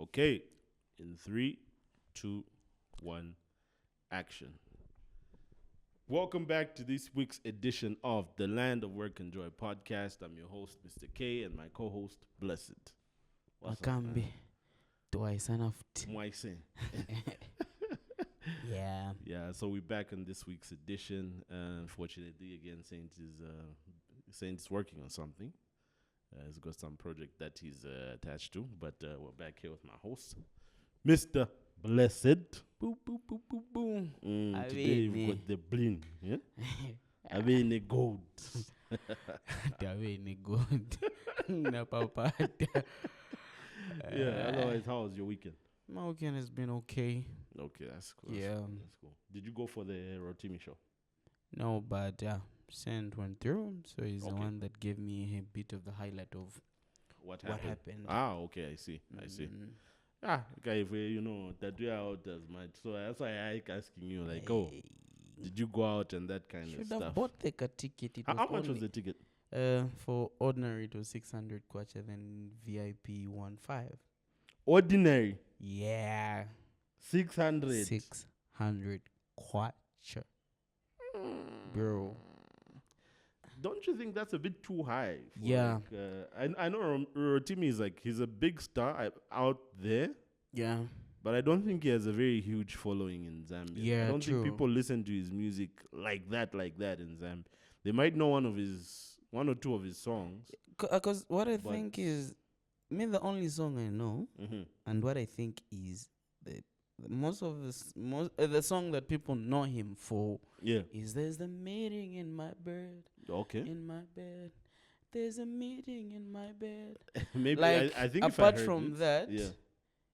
Okay, in 3, 2, 1, action. Welcome back to this week's edition of the Land of Work and Joy podcast. I'm your host, Mr. K, and my co-host, Blessed. What's up, Makambi. man? Twice enough. Moise. Yeah. Yeah, so we're back on this week's edition. Unfortunately, again, Saint's working on something. He's got some project that he's attached to, but we're back here with my host, Mr. Blessed. Boom, boom, boom, boom, boom. Today we've got the bling. Yeah? I mean the gold. Tawini good. Na papa. Yeah, otherwise, how was your weekend? My weekend has been okay. Okay, that's cool. Yeah. That's cool. Did you go for the Rotimi show? No, but Sand went through, so he's the Okay. one that gave me a bit of the highlight of What what happened? happened. Okay, I see. Mm. Okay, if we, that we are out as much. So that's why I like asking you, like, did you go out and that kind of Should stuff? have bought the ticket. It How was much was only- the ticket? For ordinary it was 600 kwacha, then VIP 1.5. Ordinary, Yeah. 600. 600 kwacha. Bro. Don't you think that's a bit too high? Yeah. I know Rotimi is like, he's a big star out there, Yeah. but I don't think he has a very huge following in Zambia. Yeah, I don't true. think people listen to his music like that in Zambia. They might know one or two of his songs. Because what I But- think is, the only song I know, Mm-hmm. and what I think is the song that people know him for Yeah. is "There's a meeting in my bed, Okay. in my bed. There's a meeting in my bed." Maybe Like, I think if I apart heard from it, that, yeah.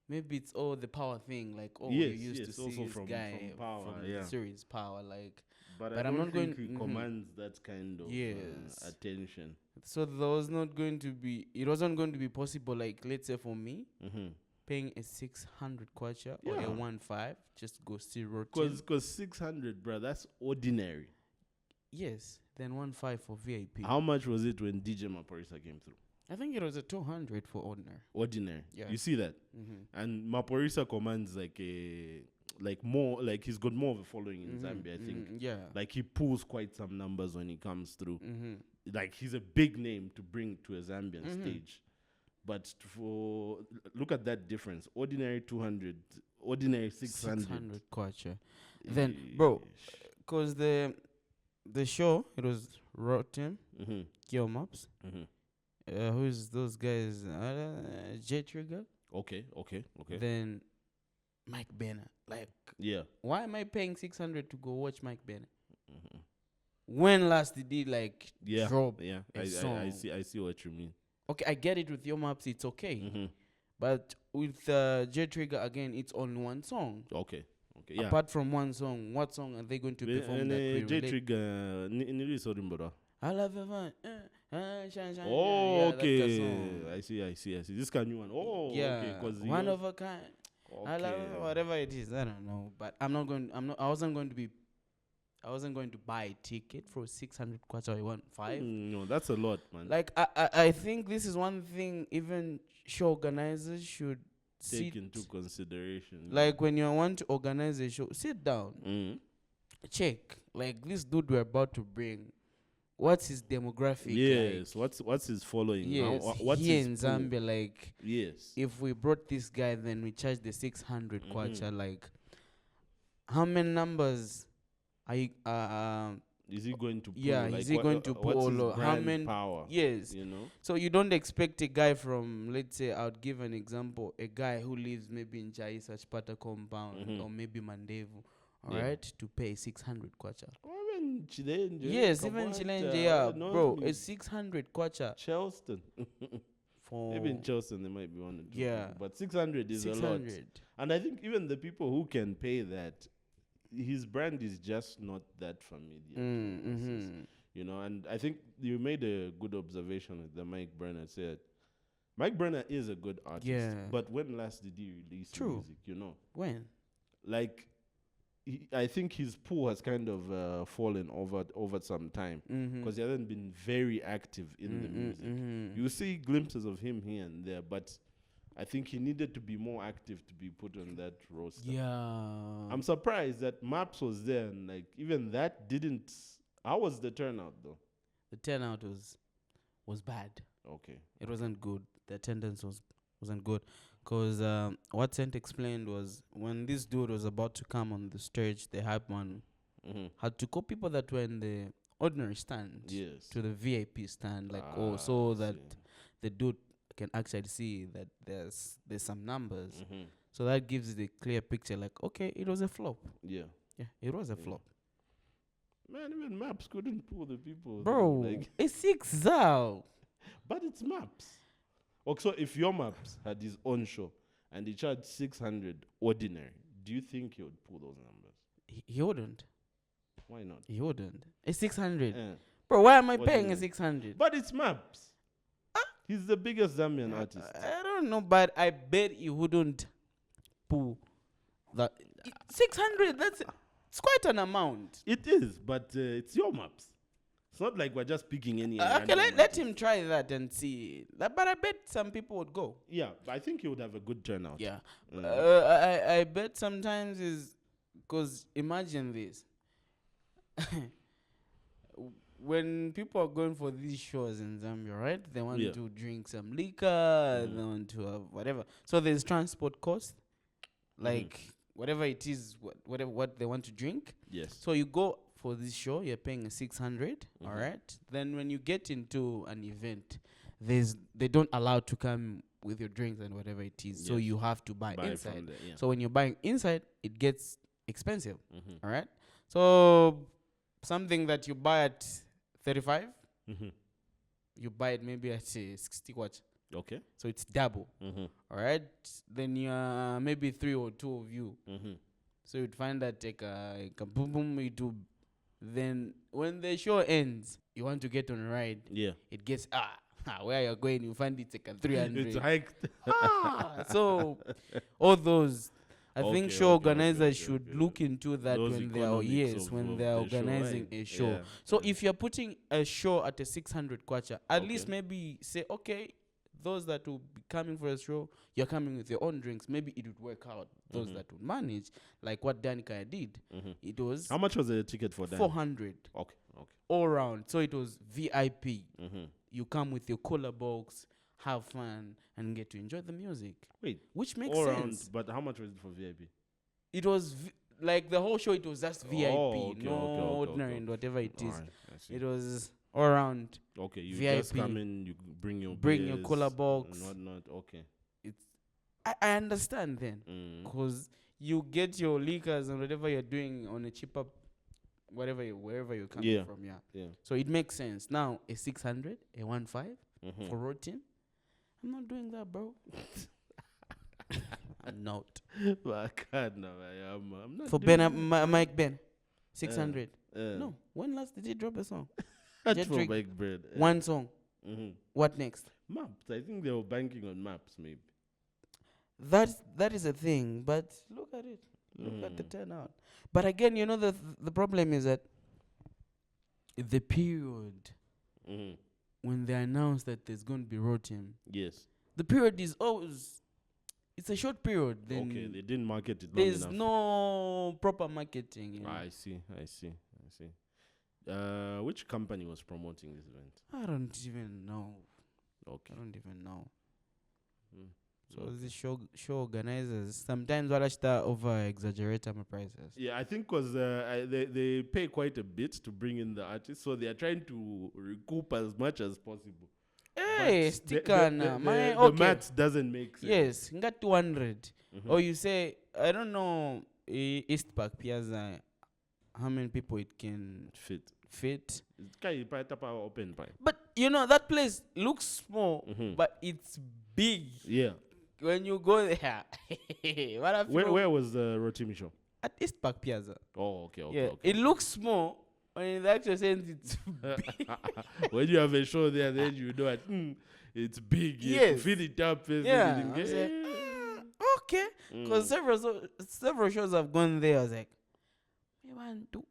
maybe it's all the power thing. Like, Yes, you used yes, to see also this from guy Power, from yeah. the series Power. Like, But But I I'm don't not think going- he mhm. commands that kind of Yes. attention. so there was not going to be. It wasn't going to be possible. Like, let's say for me, Mm-hmm. paying a 600 kwacha or Yeah. a 1.5 just to go see Rotimi. Because 600, bro, that's ordinary. Yes, then 1.5 for VIP. How much was it when DJ Maporisa came through? I think it was a 200 for ordinary. Ordinary. Yeah. You see that? Mm-hmm. And Maporisa commands more, like he's got more of a following in Zambia, I think. Yeah. Like he pulls quite some numbers when he comes through. Mm-hmm. Like he's a big name to bring to a Zambian Mhm. stage. But look at that difference. Ordinary 200, ordinary 600. 600 kwacha. Then, bro, because the show, it was Rotem, Mm-hmm. Gear Maps. Mm-hmm. Who's those guys? J Trigger. Okay. Then Mike Banner. Like, Yeah. why am I paying 600 to go watch Mike Banner? Mm-hmm. When last did he Yeah. drop Yeah. a I song? see what you mean. Okay, I get it with your maps, it's okay. Mm-hmm. But with J Trigger again, it's only one song. Okay. Yeah. Apart from one song, what song are they going to perform that we J relate? Trigger, Nili. I love you, man. Shine, shine, Oh, yeah, that okay. song. I see. This kind new one. Oh, Yeah, okay. Because one of a kind. I love okay. whatever it is. I don't know, but I wasn't going to buy a ticket for 600 kwacha or 1.5. No, that's a lot, man. Like, I think this is one thing even show organizers should Take sit. into consideration. Like, when you want to organize a show, sit down, Mm. check. Like, this dude we're about to bring, what's his demographic? Yes. Like, What's his following? yes, What's here his in pool? Zambia, like, Yes. if we brought this guy, then we charge the 600 Mhm. kwacha. Like, how many numbers are you, Is he going to pull? yeah, like, is he going to what's pull his or how brand many? power? Yes. You know? So you don't expect a guy from, let's say, I would give an example, a guy who lives maybe in Chaisa Chipata compound Mhm. or maybe Mandevu, all Yeah. right, to pay 600 kwacha. Even Chilenje. Yes, even Kabata, Chilenje, yeah, knows bro, me. it's 600 kwacha Charleston. for Maybe in Charleston they might be one or two. Yeah. people, But 600 is a lot. 600. And I think even the people who can pay that, his brand is just not that familiar. to masses, Mm-hmm. You know, and I think you made a good observation with the Mike Brenner said. Mike Brenner is a good artist. Yeah. But when last did he release True. music, you know? When? Like, I think his pool has kind of fallen over some time. Mm-hmm. Because he hasn't been very active in the music. Mm-hmm. You see glimpses of him here and there, but I think he needed to be more active to be put on that roster. Yeah. I'm surprised that Maps was there and like even that didn't. How was the turnout though? The turnout was bad. Okay. It wasn't good. The attendance wasn't good. Because what Saint explained was when this dude was about to come on the stage, the hype man had to call people that were in the ordinary stand Yes. to the VIP stand, like I so that see. the dude can actually see that there's some numbers. So that gives the clear picture, like, okay, it was a flop. Yeah. Yeah, it was a flop. Man, even Maps couldn't pull the people. Bro, Like, it's 6 out. but it's Maps. Okay, so if your Maps had his own show and he charged 600 ordinary, do you think he would pull those numbers? He wouldn't. Why not? He wouldn't. It's 600. Eh. Bro, why am I What do you paying mean? 600? But it's Maps. He's the biggest Zambian artist. I don't know, but I bet he wouldn't pull that. 600, it's quite an amount. It is, but it's your Maps. It's not like we're just picking any. Okay, random let artist. him try that and see. But I bet some people would go. Yeah, but I think he would have a good turnout. Yeah. Mm. I bet sometimes is because imagine this. When people are going for these shows in Zambia, right? They want Yeah. to drink some liquor, they want to have whatever. So there's transport cost, like whatever it is, what they want to drink. Yes. So you go for this show, you're paying 600, all right? Then when you get into an event, they don't allow to come with your drinks and whatever it is. So Yes. you have to buy Buy inside. from there, yeah. So when you're buying inside, it gets expensive, all right? So something that you buy at 35, you buy it maybe at 60 watts. Okay. So it's double, all right? Then you maybe 3 or 2 of you. So you'd find that boom boom you do. Then when the show ends, you want to get on a ride. Yeah. It gets where you're going, you find it's like a 300. It's hiked. So all those, I think Okay, show okay, organizers okay, should okay. look into that Those when they are economics of when the they are show, organizing right? a show. Yeah, So if you're putting a show at a 600 kwacha, at least Okay. maybe say, okay, those that will be coming for a show, you're coming with your own drinks. Maybe it would work out. Those that would manage, like what Danica did, it was How much was the ticket for that? 400 Okay. all round. So it was VIP. You come with your cooler box, have fun, and get to enjoy the music. Wait. Which makes All sense. round, but how much was it for VIP? It was like the whole show. It was just VIP, okay, no okay, ordinary okay. and whatever it is. Alright, I see. It was all around. Okay, you just VIP. come in, you bring your Bring your beers cooler box. and whatnot. Okay. I understand then, because you get your liquors and whatever you're doing on a cheaper, wherever you're coming from. Yeah. So it makes sense. Now a 600, a 1.5 for Rotimi. I'm not doing that, bro. I'm not. But I can't now. I'm not For doing Mike Ben, 600. that. No. When last did he drop a song? That's Jet for Trick. bike bread. One song. What next? Maps. I think they were banking on maps, maybe. That is a thing, but look at it. Look at the turnout. But again, you know the problem is that the period when they announce that there's going to be Rotimi, Yes. the period is always it's a short period. Then Okay, they didn't market it long there's enough. no proper marketing. You know? I see. Which company was promoting this event? I don't even know. Okay. I don't even know. So Okay. the show organizers sometimes walashta over exaggerate my prices. Yeah, I think because they pay quite a bit to bring in the artists, so they are trying to recoup as much as possible. Hey, But sticker the na. the maths doesn't make sense. Yes, got 200. Or you say, I don't know, East Park Piazza, how many people it can Fit. fit. It's kind of open pie. But you know, that place looks small, but it's big. Yeah. When you go there, what I feel Where was the Rotimi show? at East Park Piazza. Oh, okay. Yeah, Okay. it looks small, but in the actual sense, it's When you have a show there, then you know that it's big. You have to Yes. fill it up. yeah. everything. I was like, okay, because several shows I've gone there. I was like, me want to.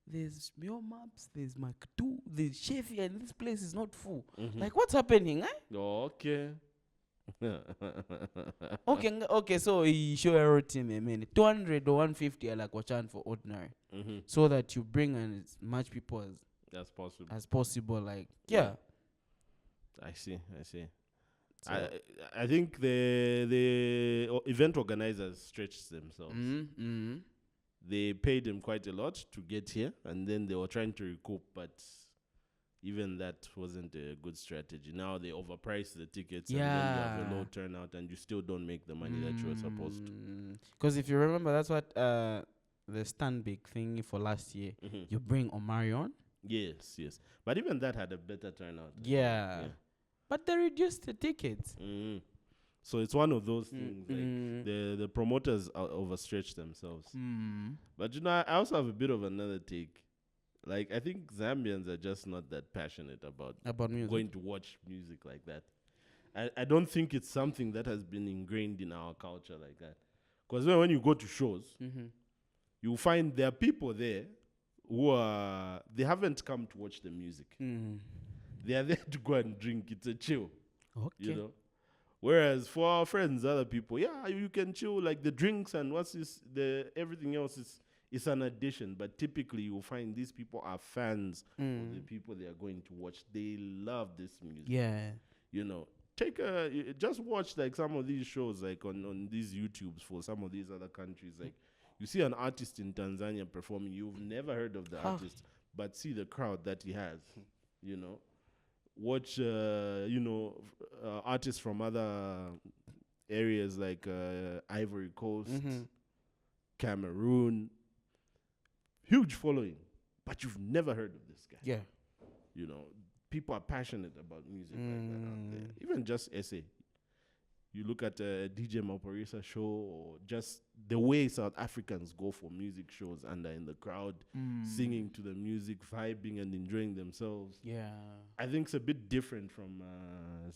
There's Mio Maps, there's Mark 2, there's Chevy, and this place is not full. Like, what's happening, eh? Oh, okay. Okay, so you show Rotimi a minute. 200 or 150 like Wachan for ordinary. Mm-hmm. So that you bring in as much people That's possible. as possible. Like, Yeah. yeah. I see. So, I think the event organizers stretched themselves. They paid them quite a lot to get here, and then they were trying to recoup, but even that wasn't a good strategy. Now they overprice the tickets, and then you have a low turnout, and you still don't make the money that you were supposed to. Because if you remember, that's what the Stanbic thing for last year. Mm-hmm. You bring Omarion. Yes. But even that had a better turnout. Yeah. But they reduced the tickets. Mm-hmm. So it's one of those things. Like the promoters overstretch themselves. But I also have a bit of another take. Like, I think Zambians are just not that passionate about music. going to watch music like that. I don't think it's something that has been ingrained in our culture like that. Because when you go to shows, you find there are people there who they haven't come to watch the music. They are there to go and drink. It's a chill. Okay. You know? Whereas for our friends, other people, you can chill. Like the drinks and everything else is an addition. But typically, you'll find these people are fans of the people they are going to watch. They love this music. Yeah. You know, just watch like some of these shows, like on these YouTubes for some of these other countries. Like you see an artist in Tanzania performing, you've never heard of the artist, but see the crowd that he has. You know. Watch, artists from other areas like Ivory Coast, Cameroon. Huge following, but you've never heard of this guy. Yeah. You know, people are passionate about music like that out there. Even just SA. You look at a DJ Maporisa show, or just the way South Africans go for music shows and are in the crowd singing to the music, vibing and enjoying themselves. Yeah. I think it's a bit different from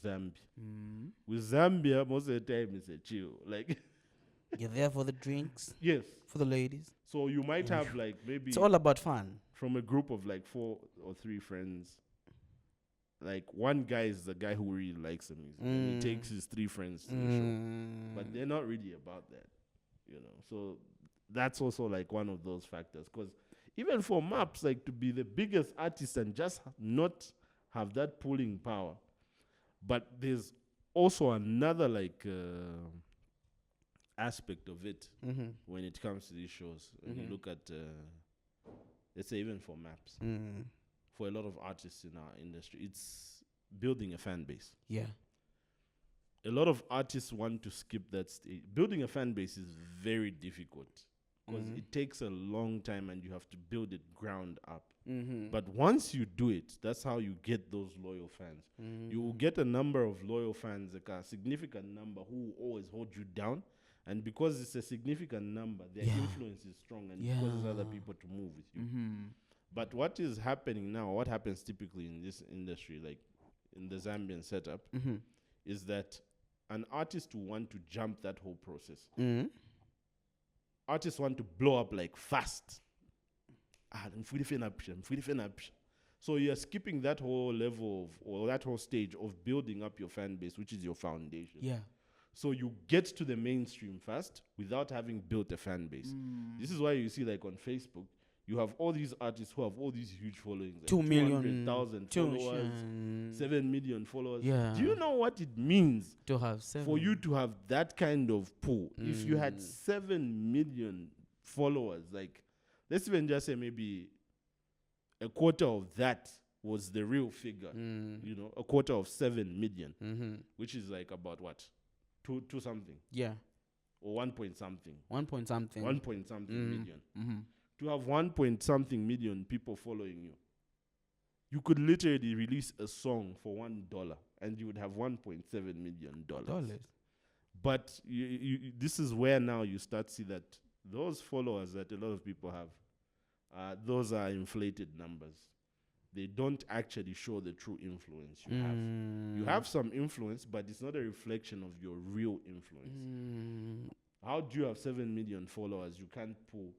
Zambia. With Zambia, most of the time it's a chill. Like you're there for the drinks. Yes. For the ladies. So you might have like maybe it's all about fun. From a group of like 4 or 3 friends. Like one guy is the guy who really likes the music. And he takes his 3 friends to the show. But they're not really about that. You know. So that's also like one of those factors. Because even for Maps, like to be the biggest artist and just not have that pulling power. But there's also another like aspect of it when it comes to these shows. When you look at, let's say even for Maps, for a lot of artists in our industry, it's building a fan base. Yeah. A lot of artists want to skip that stage. Building a fan base is very difficult because it takes a long time and you have to build it ground up. But once you do it, that's how you get those loyal fans. You will get a number of loyal fans, like a significant number, who will always hold you down. And because it's a significant number, their influence is strong and it causes other people to move with you. But what is happening now, what happens typically in this industry, like in the Zambian setup, is that an artist will want to jump that whole process. Artists want to blow up like fast. So you're skipping that whole level or that whole stage of building up your fan base, which is your foundation. Yeah. So you get to the mainstream fast without having built a fan base. This is why you see like on Facebook, you have all these artists who have all these huge followings. Like 2 million 200,000 followers, 7 million followers. Yeah. Do you know what it means to have 7? For you to have that kind of pull? If you had 7 million followers, like let's even just say maybe a quarter of that was the real figure. You know, a quarter of 7 million, which is like about what? 2 something. Yeah. Or 1 point something. 1 point something. 1 point something million. To have 1 point something million people following you, you could literally release a song for $1 and you would have $1.7 million. But this is where now you start to see that those followers that a lot of people have, those are inflated numbers. They don't actually show the true influence you have. You have some influence, but it's not a reflection of your real influence. How do you have 7 million followers? You can't pull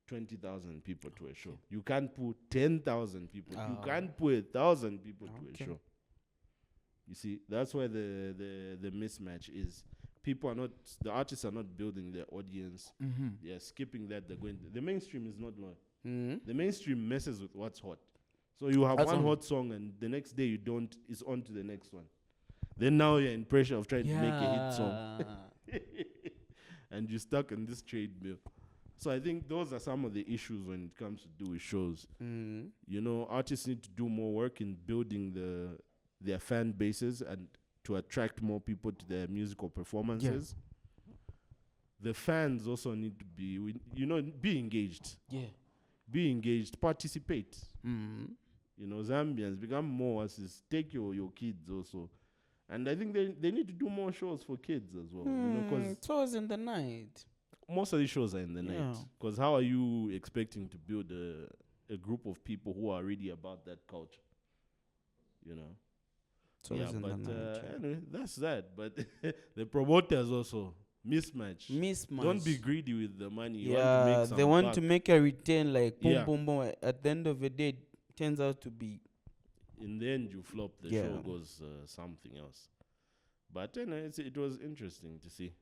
20,000 people to a show. You can't pull 10,000 people. You can't pull 1,000 people to a show. You see, that's where the mismatch is. People are not, the artists are not building their audience. Mm-hmm. They're skipping that. They're going. The mainstream is not loyal. Mm-hmm. The mainstream messes with what's hot. So you have That's one on. hot song, and the next day you don't. It's on to the next one. Then now you're in pressure of trying to make a hit song, and you're stuck in this treadmill. So I think those are some of the issues when it comes to do with shows. Mm-hmm. You know, artists need to do more work in building their fan bases and to attract more people to their musical performances. The fans also need to be, be engaged. Yeah. Be engaged, participate. Mm-hmm. You know, Zambians become more assist. Take your kids also. And I think they need to do more shows for kids as well. You know, because shows in the night. most of these shows are in the night. Because how are you expecting to build a group of people who are really about that culture? You know? So yeah, in but the night, anyway, that's that. But the promoters also mismatch. Don't be greedy with the money. You want to make some they want buck. to make a return like boom, Yeah. boom, boom. At the end of the day, it turns out to be. In the end, you flop. The show goes something else. But anyway, it was interesting to see.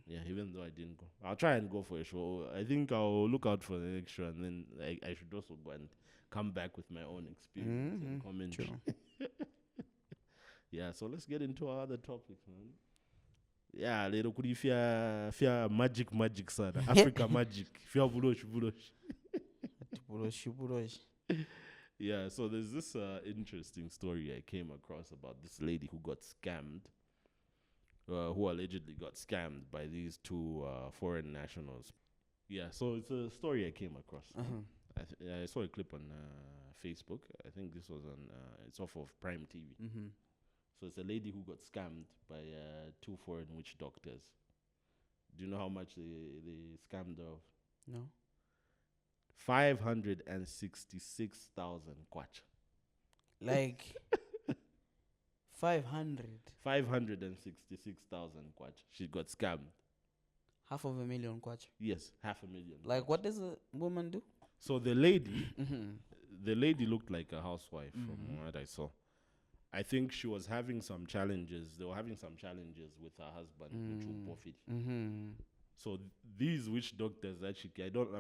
Yeah, even though I didn't go, I'll try and go for a show. I think I'll look out for the next show, and then I should also go and come back with my own experience and comment. Yeah, so let's get into our other topics, man. Yeah, little kuri fia magic sana. Africa magic. Fia bulosh. Yeah, so there's this interesting story I came across about this lady who got scammed, who allegedly got scammed by these two foreign nationals. Yeah, so it's a story I came across. I saw a clip on Facebook. I think this was on, it's off of Prime TV. So it's a lady who got scammed by two foreign witch doctors. Do you know how much they scammed her of? No. 566,000 kwacha. Like 500. 566,000 kwacha. She got scammed. 500,000 kwacha. Yes, 500,000. Like, what does a woman do? So the lady looked like a housewife from what I saw. I think she was having some challenges. They were having some challenges with her husband, which would profit. So these witch doctors I'm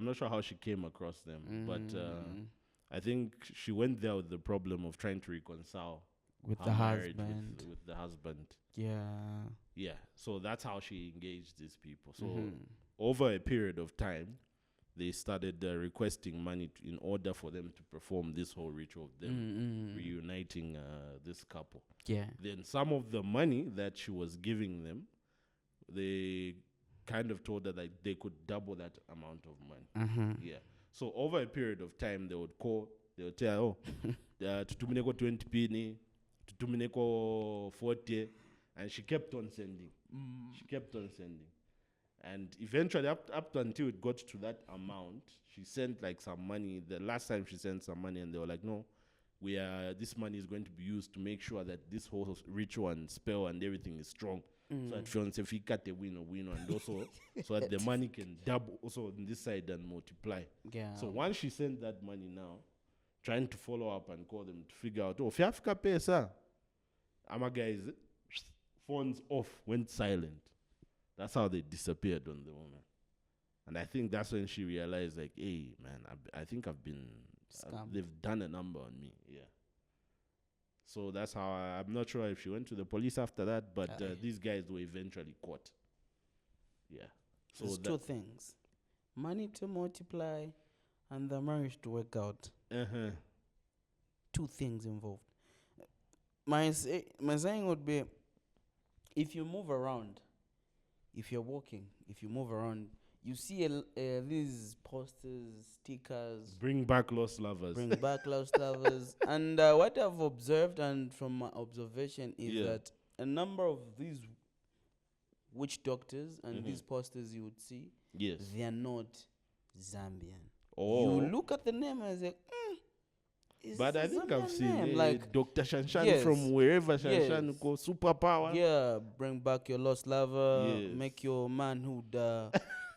not sure how she came across them, but I think she went there with the problem of trying to reconcile with her the marriage husband. with the husband. Yeah. So that's how she engaged these people. So over a period of time, they started requesting money in order for them to perform this whole ritual of them reuniting this couple. Yeah. Then some of the money that she was giving them, they kind of told her that they could double that amount of money. Yeah. So over a period of time, they would tell, tutumineko 20 pini, tutumineko 40, and she kept on sending. She kept on sending. And eventually, up until it got to that amount, she sent like some money. The last time she sent some money, and they were like, "No, this money is going to be used to make sure that this whole ritual and spell and everything is strong. So that fiance got the win, and also so that the money can double also on this side and multiply." Yeah. So once she sent that money now, trying to follow up and call them to figure out, if you have to pay, sir, Ama guys, phones off, went silent. That's how they disappeared on the woman. And I think that's when she realized, like, hey, man, I think I've been they've done a number on me. Yeah. So that's how I'm not sure if she went to the police after that, but these guys were eventually caught. Yeah. So there's two things: money to multiply and the marriage to work out. Two things involved. My saying would be, if you move around, if you're walking, if you move around, you see these posters, stickers. Bring back lost lovers. Bring back lost lovers. And what I've observed, and from my observation, is that a number of these witch doctors and these posters you would see, they are not Zambian. You look at the name and say, but I think I've seen like Dr. Shanshan from wherever Shanshan go, superpower. Yeah, bring back your lost lover, make your manhood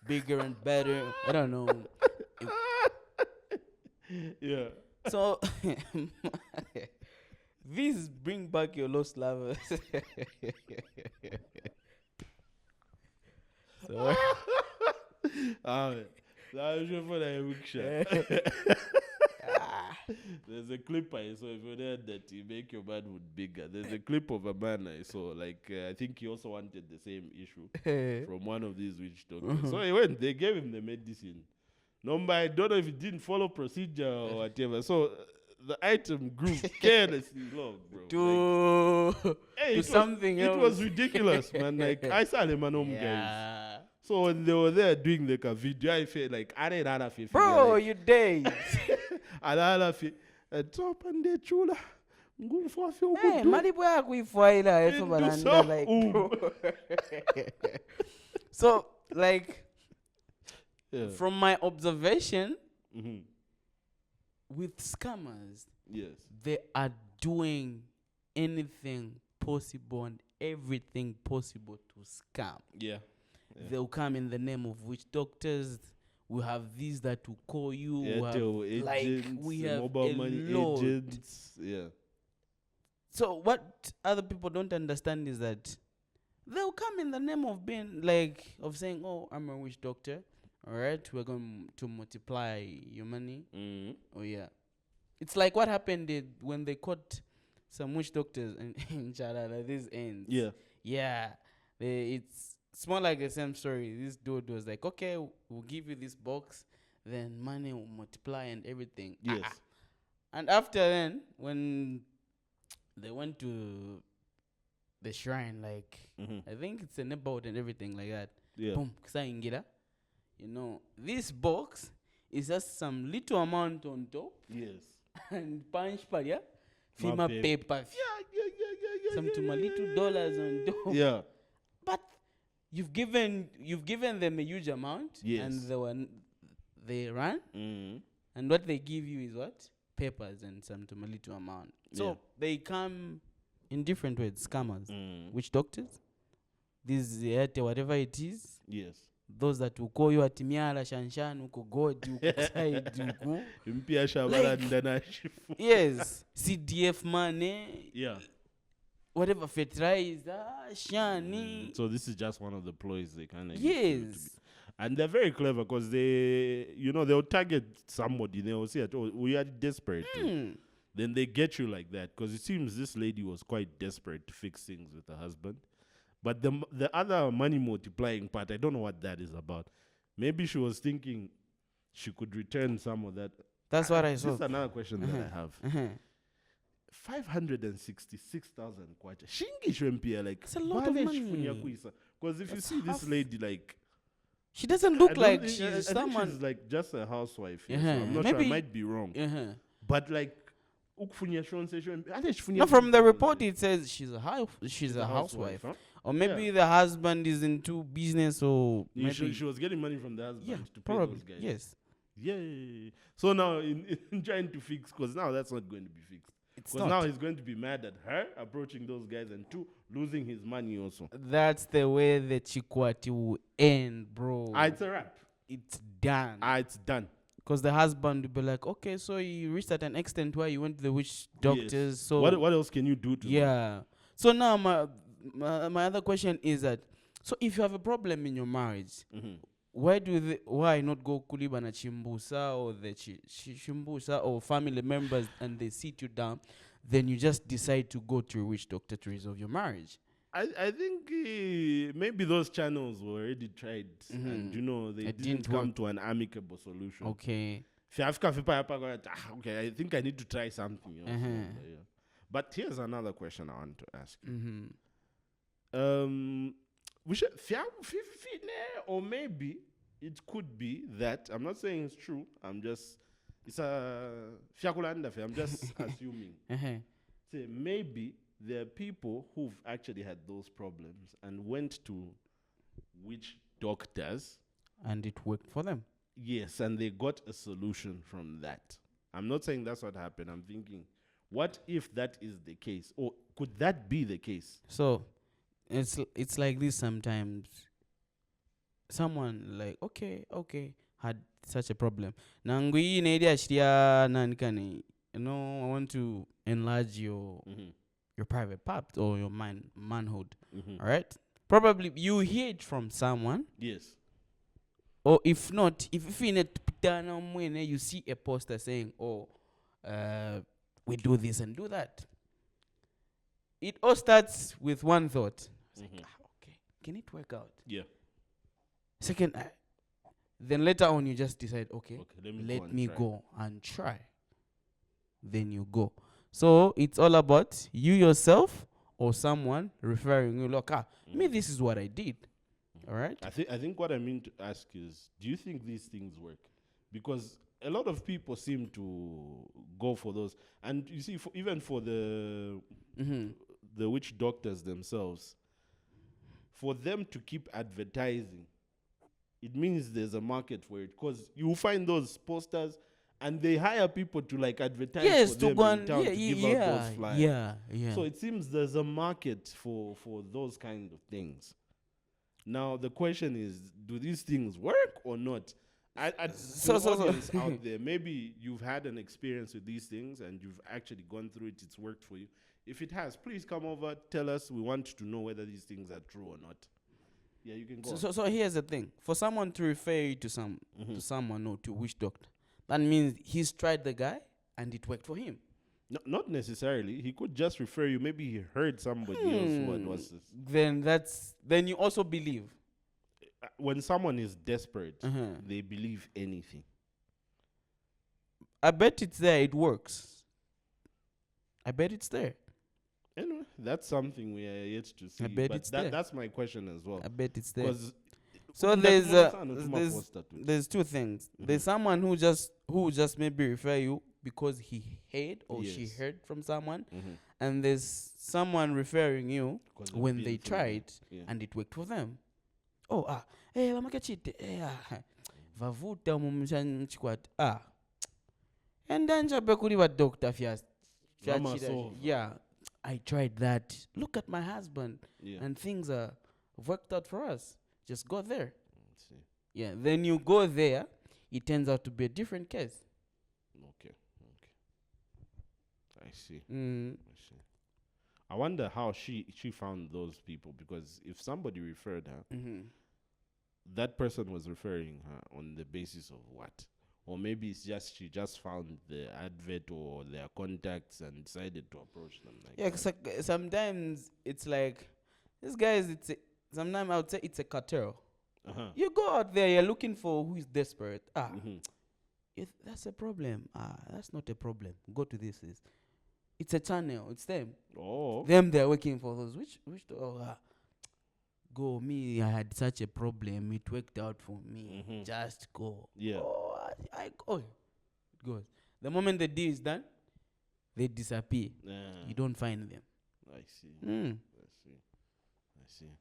bigger and better. I don't know. Yeah. So This bring back your lost lovers. So Ah, that's for the weak shot. There's a clip I saw. If you heard that you make your manhood bigger. There's a clip of a man I saw. Like I think he also wanted the same issue from one of these witch doctors. So he went. They gave him the medicine. Number I don't know if he didn't follow procedure or whatever. So the item grew carelessly long, bro. to something else. It was ridiculous, man. Like I saw them and guys. So when they were there doing like a video, I felt like I didn't have a bro, like, you dead. I don't have a top and the chula. Hey, malibu yako ifuaila eso bananda like bro. So like from my observation with scammers, yes, they are doing anything possible and everything possible to scam. Yeah. They'll come in the name of witch doctors. We have these that will call you. We have mobile money agents. Yeah. So what other people don't understand is that they'll come in the name of being like of saying, "Oh, I'm a witch doctor. All right, we're going to multiply your money." Oh yeah, it's like what happened when they caught some witch doctors in Charada. These ends. Yeah. Yeah. It's more like the same story. This dude was like, "Okay, we'll give you this box, then money will multiply and everything." Yes. And after then, when they went to the shrine, like I think it's a neighborhood and everything like that. Yeah. Boom, kusaingira. You know, this box is just some little amount on top. Yes. And punch paria, fima papers. Yeah. Some little dollars on top. Yeah. But you've given them a huge amount. Yes. And they run. And what they give you is what? Papers and some little amount. So they come in different ways. Scammers. Witch doctors. These whatever it is. Yes. Those that will call you atimiala shanshan uko god uko side uko. Impia shabaranda Yes. CDF money. Yeah. Whatever fertilizer, shani. So this is just one of the ploys they kind of yes. And they're very clever because they'll target somebody. They'll say, "Oh, we are desperate." Then they get you like that because it seems this lady was quite desperate to fix things with her husband. But the other money multiplying part, I don't know what that is about. Maybe she was thinking she could return some of that. That's what I saw. This is another question that I have. 566,000 kwacha. Shingisho mpia like it's a lot of money. Because if you see this lady, like she doesn't look like she's someone. She's like just a housewife. So I'm not sure. I might be wrong. But like, no, from the report it says she's a housewife. Huh? Or maybe the husband is into business, or maybe she was getting money from the husband to pay probably those guys. Yes. Yeah. So now in trying to fix, because now that's not going to be fixed. Because now he's going to be mad at her approaching those guys, and two, losing his money also. That's the way the Chikwati will end, bro. It's a wrap. It's done. It's done. Because the husband will be like, okay, so you reached at an extent where you went to the witch doctors. Yes. So what else can you do to them? So now my other question is that, so if you have a problem in your marriage, why not go kuliba na chimbusa or the chimbusa or family members and they sit you down, then you just decide to go to a witch doctor to resolve your marriage? I think maybe those channels were already tried and they didn't come to an amicable solution. Okay. Okay, I think I need to try something. But here's another question I want to ask you. We should, or maybe it could be that, I'm not saying it's true, I'm just assuming. Say maybe there are people who've actually had those problems and went to witch doctors. And it worked for them. Yes, and they got a solution from that. I'm not saying that's what happened. I'm thinking, what if that is the case? Or could that be the case? So, it's like this sometimes. Someone like, okay, had such a problem. Nangui idea shia nanikani I want to enlarge your private part or your manhood. All right. Probably you hear it from someone, Yes. or if not, if in it you see a poster saying, "Oh, we do this and do that." It all starts with one thought. It's like, okay, can it work out? Yeah. Second, then later on you just decide, okay, let me try. go and try. Then you go. So it's all about you yourself or someone referring you. Look, me, this is what I did. All right. I think what I mean to ask is, do you think these things work? Because a lot of people seem to go for those, and you see, even for the witch doctors themselves, for them to keep advertising, it means there's a market for it. Because you find those posters, and they hire people to like advertise Yes, for to them go in and town to give out those flyers. Yeah. So it seems there's a market for those kind of things. Now the question is, do these things work or not? To the audience out there, maybe you've had an experience with these things and you've actually gone through it. It's worked for you. If it has, please come over. Tell us. We want to know whether these things are true or not. Yeah, you can go. So here's the thing: for someone to refer you to someone or to which doctor, that means he's tried the guy and it worked for him. No, not necessarily. He could just refer you. Maybe he heard somebody else who was this. Then you also believe. When someone is desperate, they believe anything. I bet it's there. It works. I bet it's there. Anyway, that's something we are yet to see. I bet it's there. That's my question as well. I bet it's there. So there's two things. There's someone who just maybe refer you because he heard or she heard from someone, and there's someone referring you when they tried and it worked for them. Vavuta mumshanchikwat endanja bekuli wa doctor fias. Yeah, I tried that. Look at my husband, and things are worked out for us. Just go there. Yeah, then you go there, it turns out to be a different case. Okay. I see. I wonder how she found those people, because if somebody referred her, that person was referring her on the basis of what? Or maybe it's just she just found the advert or their contacts and decided to approach them. Sometimes it's like these guys. Sometimes I would say it's a cartel. You go out there, you're looking for who is desperate. That's a problem. That's not a problem. Go to this. It's a channel. It's them. Oh. Them, they're working for those. Go. Me, I had such a problem. It worked out for me. Just go. Yeah. I go. It goes. The moment the deal is done, they disappear. You don't find them. I see. I see.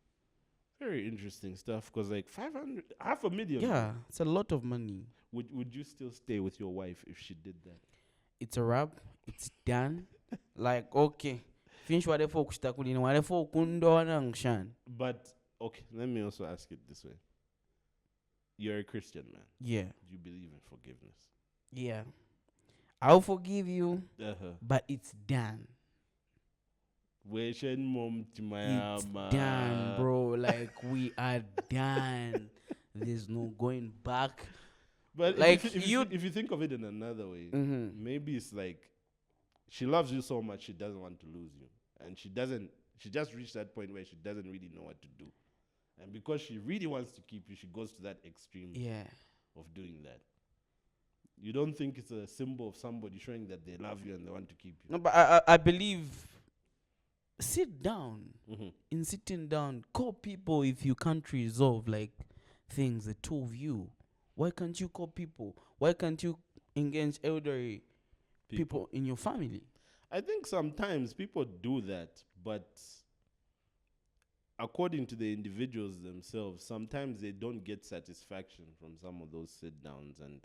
Very interesting stuff. Because like 500, $500,000. Yeah, it's a lot of money. Would you still stay with your wife if she did that? It's a wrap. It's done. Like, okay. Finish whatever kushtakulina, whatever kundo nangshan. But okay, let me also ask it this way. You're a Christian man. Yeah. Do you believe in forgiveness? Yeah. I'll forgive you, but it's done. It's done, bro. Like, we are done. There's no going back. But like if you think of it in another way, maybe it's like she loves you so much she doesn't want to lose you, and she just reached that point where she doesn't really know what to do, and because she really wants to keep you, she goes to that extreme of doing that. You don't think it's a symbol of somebody showing that they love you and they want to keep you? No, but I believe sit down. In sitting down, call people if you can't resolve like things, the two of you. Why can't you call people? Why can't you engage elderly people in your family? I think sometimes people do that, but according to the individuals themselves, sometimes they don't get satisfaction from some of those sit-downs and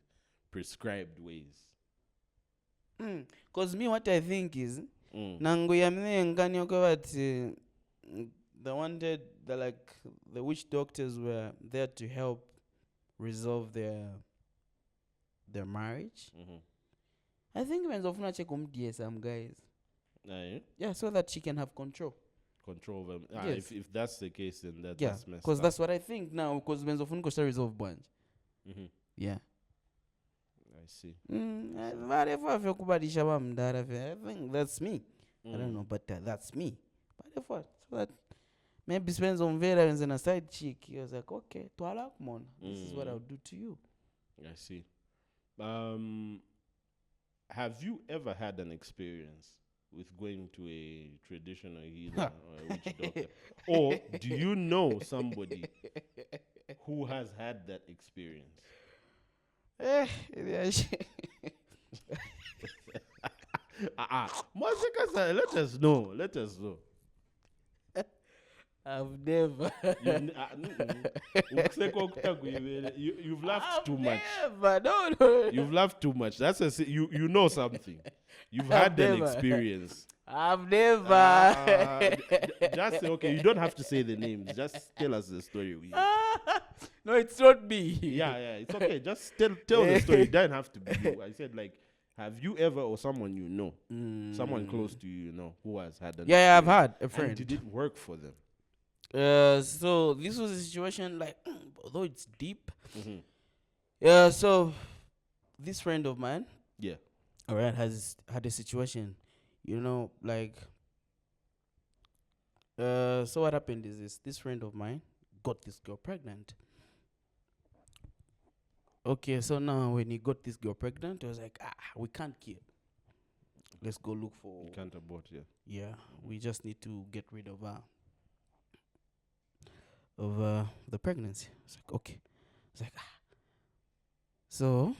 prescribed ways. Because me, what I think is, the witch doctors were there to help resolve their marriage. I think when Zofuna check some guys. Aye. Yeah, so that she can have control. Control over. Yes. If that's the case, then that's messed because up. that's what I think now. Because when Zofuna could resolve bunch. Yeah. I see. I think that's me. I don't know, but that's me. But what? So that maybe spends on veterans and a side chick. He was like, okay, to Alakmon, this is what I'll do to you. I see. Have you ever had an experience with going to a traditional healer or a witch doctor? Or do you know somebody who has had that experience? Let us know. I've never. You've laughed too much. Never. No. You've laughed too much. That's you know something. You've had an experience. I've never. Just say, okay, you don't have to say the names. Just tell us the story. No, it's not me. Yeah, it's okay. Just tell the story. It doesn't have to be you. I said, like, have you ever, or someone you know, someone close to you, who has had an experience? Yeah, I've had a friend. And did it work for them? So this was a situation, like, although it's deep. So this friend of mine, all right, has had a situation, like. So what happened is this friend of mine got this girl pregnant. Okay, so now when he got this girl pregnant, I was like, we can't kill. Let's go look for. You can't abort, Yeah, we just need to get rid of the pregnancy. It's like, okay. It's like, So,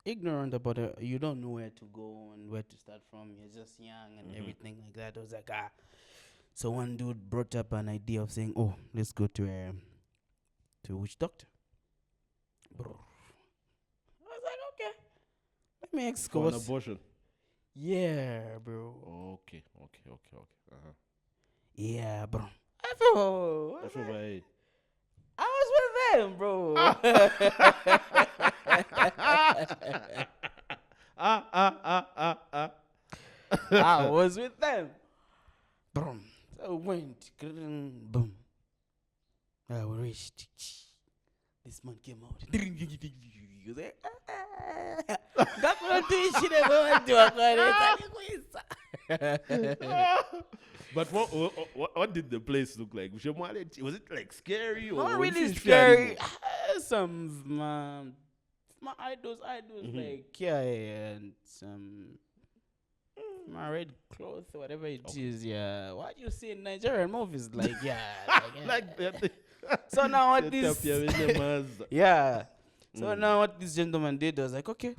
ignorant about it, you don't know where to go and where to start from. You're just young and everything like that. I was like, So one dude brought up an idea of saying, let's go to a witch doctor. Bro. I was like, okay. Let me ask for an abortion. Yeah, bro. Okay. Yeah, bro. I was with them, bro. I was with them. Boom. So went. Boom. I reached. This man came out. He was like, But what did the place look like? Was it like scary or not really scary? Some my idols like and some my red clothes or whatever it is. Yeah, what you see in Nigerian movies, like like that. So now what this? Yeah. So now what this gentleman did was like, okay.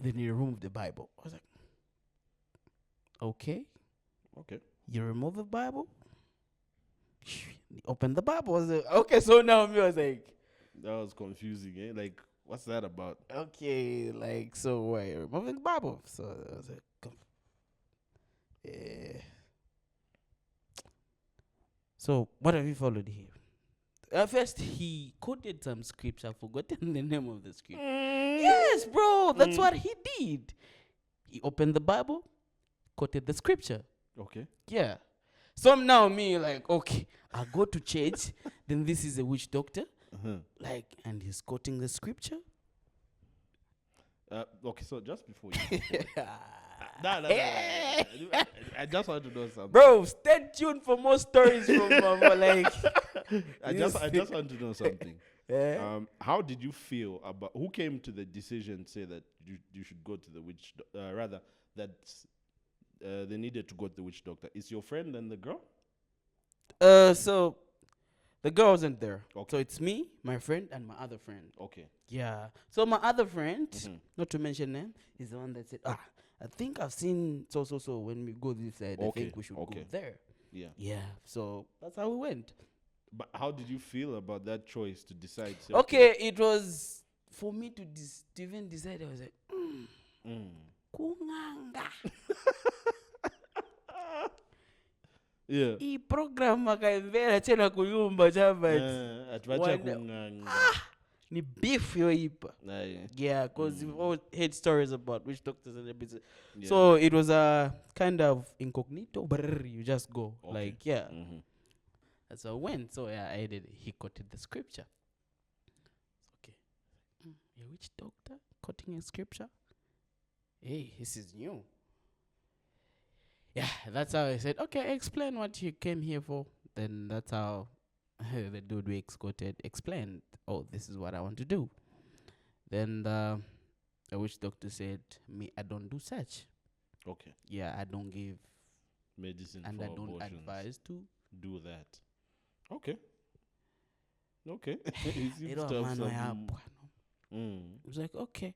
Then he removed the Bible. I was like, okay. You remove the Bible. He opened the Bible. I was like, okay. So now me was like, that was confusing. Like, what's that about? Okay, like, so why removing the Bible? So I was like, So what have you followed here? First, he quoted some scripture. I've forgotten the name of the scripture. Yes, bro. That's what he did. He opened the Bible, quoted the scripture. Okay. Yeah. So now me, like, okay, I go to church. Then this is a witch doctor. Like, and he's quoting the scripture. Okay, so just before you... No. I just want to know something. Bro, stay tuned for more stories from like... I just want to know something. How did you feel about... Who came to the decision to say that you should go to the witch... rather, that they needed to go to the witch doctor? Is your friend and the girl? So... The girl wasn't there. Okay. So it's me, my friend, and my other friend. Okay. Yeah. So my other friend, not to mention name, is the one that said, I think I've seen so when we go this side. I think we should go there. Yeah. Yeah. So that's how we went. But how did you feel about that choice to decide? Okay, it was for me to even decide. I was like, kunganga. Yeah. I program akaendelea tena kuyumba chama. Ni beef your hip. Yeah. Yeah, because we've all heard stories about witch doctors and everything. Yeah. So it was a kind of incognito, but you just go. Okay. Like, yeah. Mm-hmm. That's how it went. So yeah, I did. He quoted the scripture. Okay. A witch doctor quoting a scripture? Hey, this is new. Yeah, that's how I said, okay, explain what you came here for. Then that's how the dude we quoted explained, oh, this is what I want to do. Then the witch doctor said, me, I don't do such. Okay. Yeah, I don't give Medicine and for I don't abortions. advise to. Do that. Okay. Okay. It seems It to have some. was like, okay.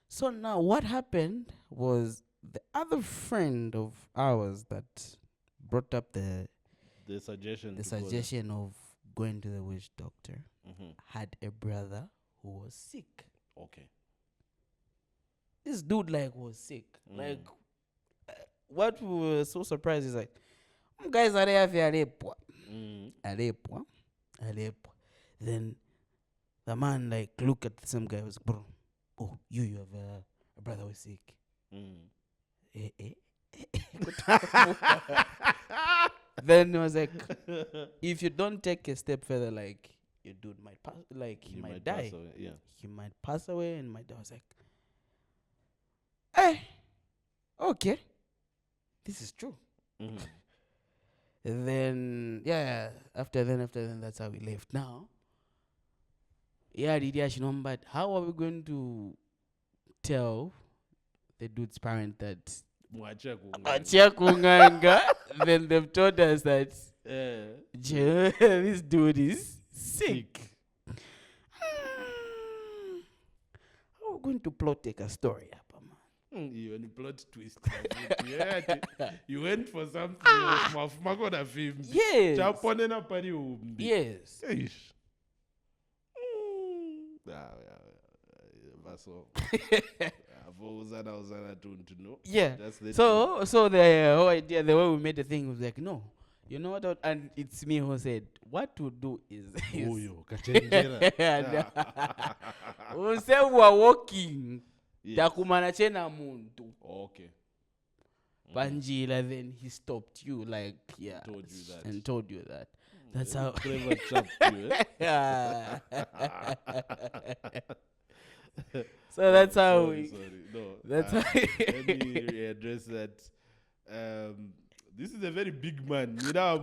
So now what happened was the other friend of ours that brought up the suggestion. suggestion of going to the witch doctor Mm-hmm. had a brother who was sick. Okay. This dude was sick. Like, what we were so surprised is like, guys are there for Aleppo. Then the man look at some guy was, bro, oh, you have a brother who's sick. Then he was like, if you don't take a step further, your dude might pass, he might die. Pass away, yeah. He might pass away and my dad was like, hey, okay, this is true. Mm-hmm. And then, yeah, after then, that's how we left. Now, yeah, but how are we going to tell the dude's parent that Achia Kunganga? Then they've told us that this dude is sick. How are we going to plot take a story up, man? You only plot twist. You went for something. Yes. Yes. Yeah. So the whole idea, the way we made the thing was like, no, you know what? And it's me who said, what to do is we say we are walking. Takumana chena muntu. Okay. Panjila, then he stopped you, told you that. That's how clever trapped you. Yeah. So that's how that's how let me address that. This is a very big man. You know,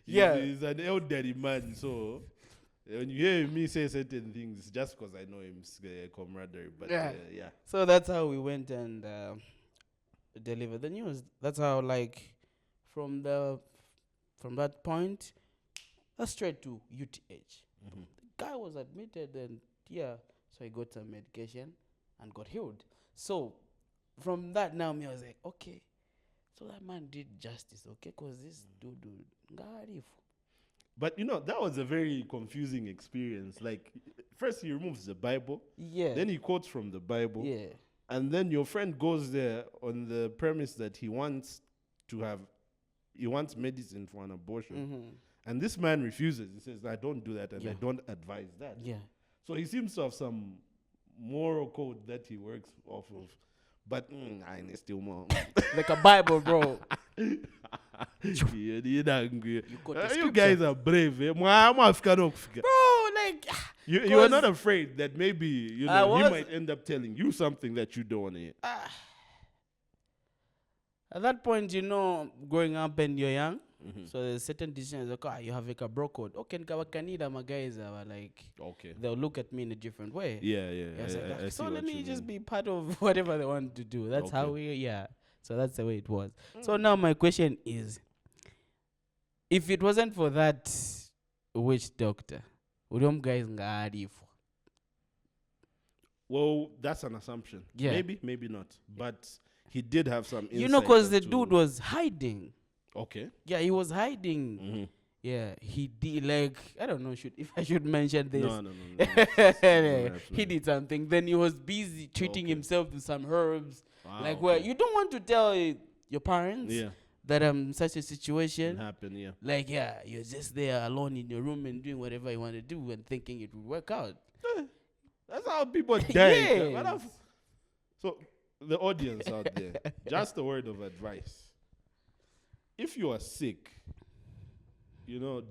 yeah, he's an elderly man, so when you hear me say certain things, just because I know him, camaraderie. But yeah. So that's how we went and delivered the news. That's how, from that point, that's straight to UTH. Mm-hmm. The guy was admitted, and so he got some medication and got healed. So from that, now me I was like, okay, so that man did justice, okay, because this dude, But that was a very confusing experience. First he removes the Bible, then he quotes from the Bible, and then your friend goes there on the premise that he wants medicine for an abortion, and this man refuses. He says, "I don't do that, and I don't advise that." Yeah. So he seems to have some moral code that he works off of, but I need still more. Like a Bible, bro. You guys are brave. Bro, you are not afraid that maybe he might end up telling you something that you don't want to hear. At that point, growing up and you're young, so there's certain decisions you have a bro code. Okay, my guys are okay, they'll look at me in a different way. Yeah. So let me just be part of whatever they want to do. That's how so that's the way it was. So now my question is, if it wasn't for that witch doctor, would you guys ngadi for? Well, that's an assumption. Yeah. Maybe not. But he did have some insight. Because the dude was hiding. Okay. Yeah, he was hiding. Mm-hmm. Yeah, he did I don't know if I should mention this. No. He did something. Then he was busy treating himself to some herbs. Wow, where you don't want to tell your parents that such a situation. Can happen, yeah. Like, yeah, you're just there alone in your room and doing whatever you want to do and thinking it will work out. That's how people die. Yes. So, the audience out there, just a word of advice. If you are sick,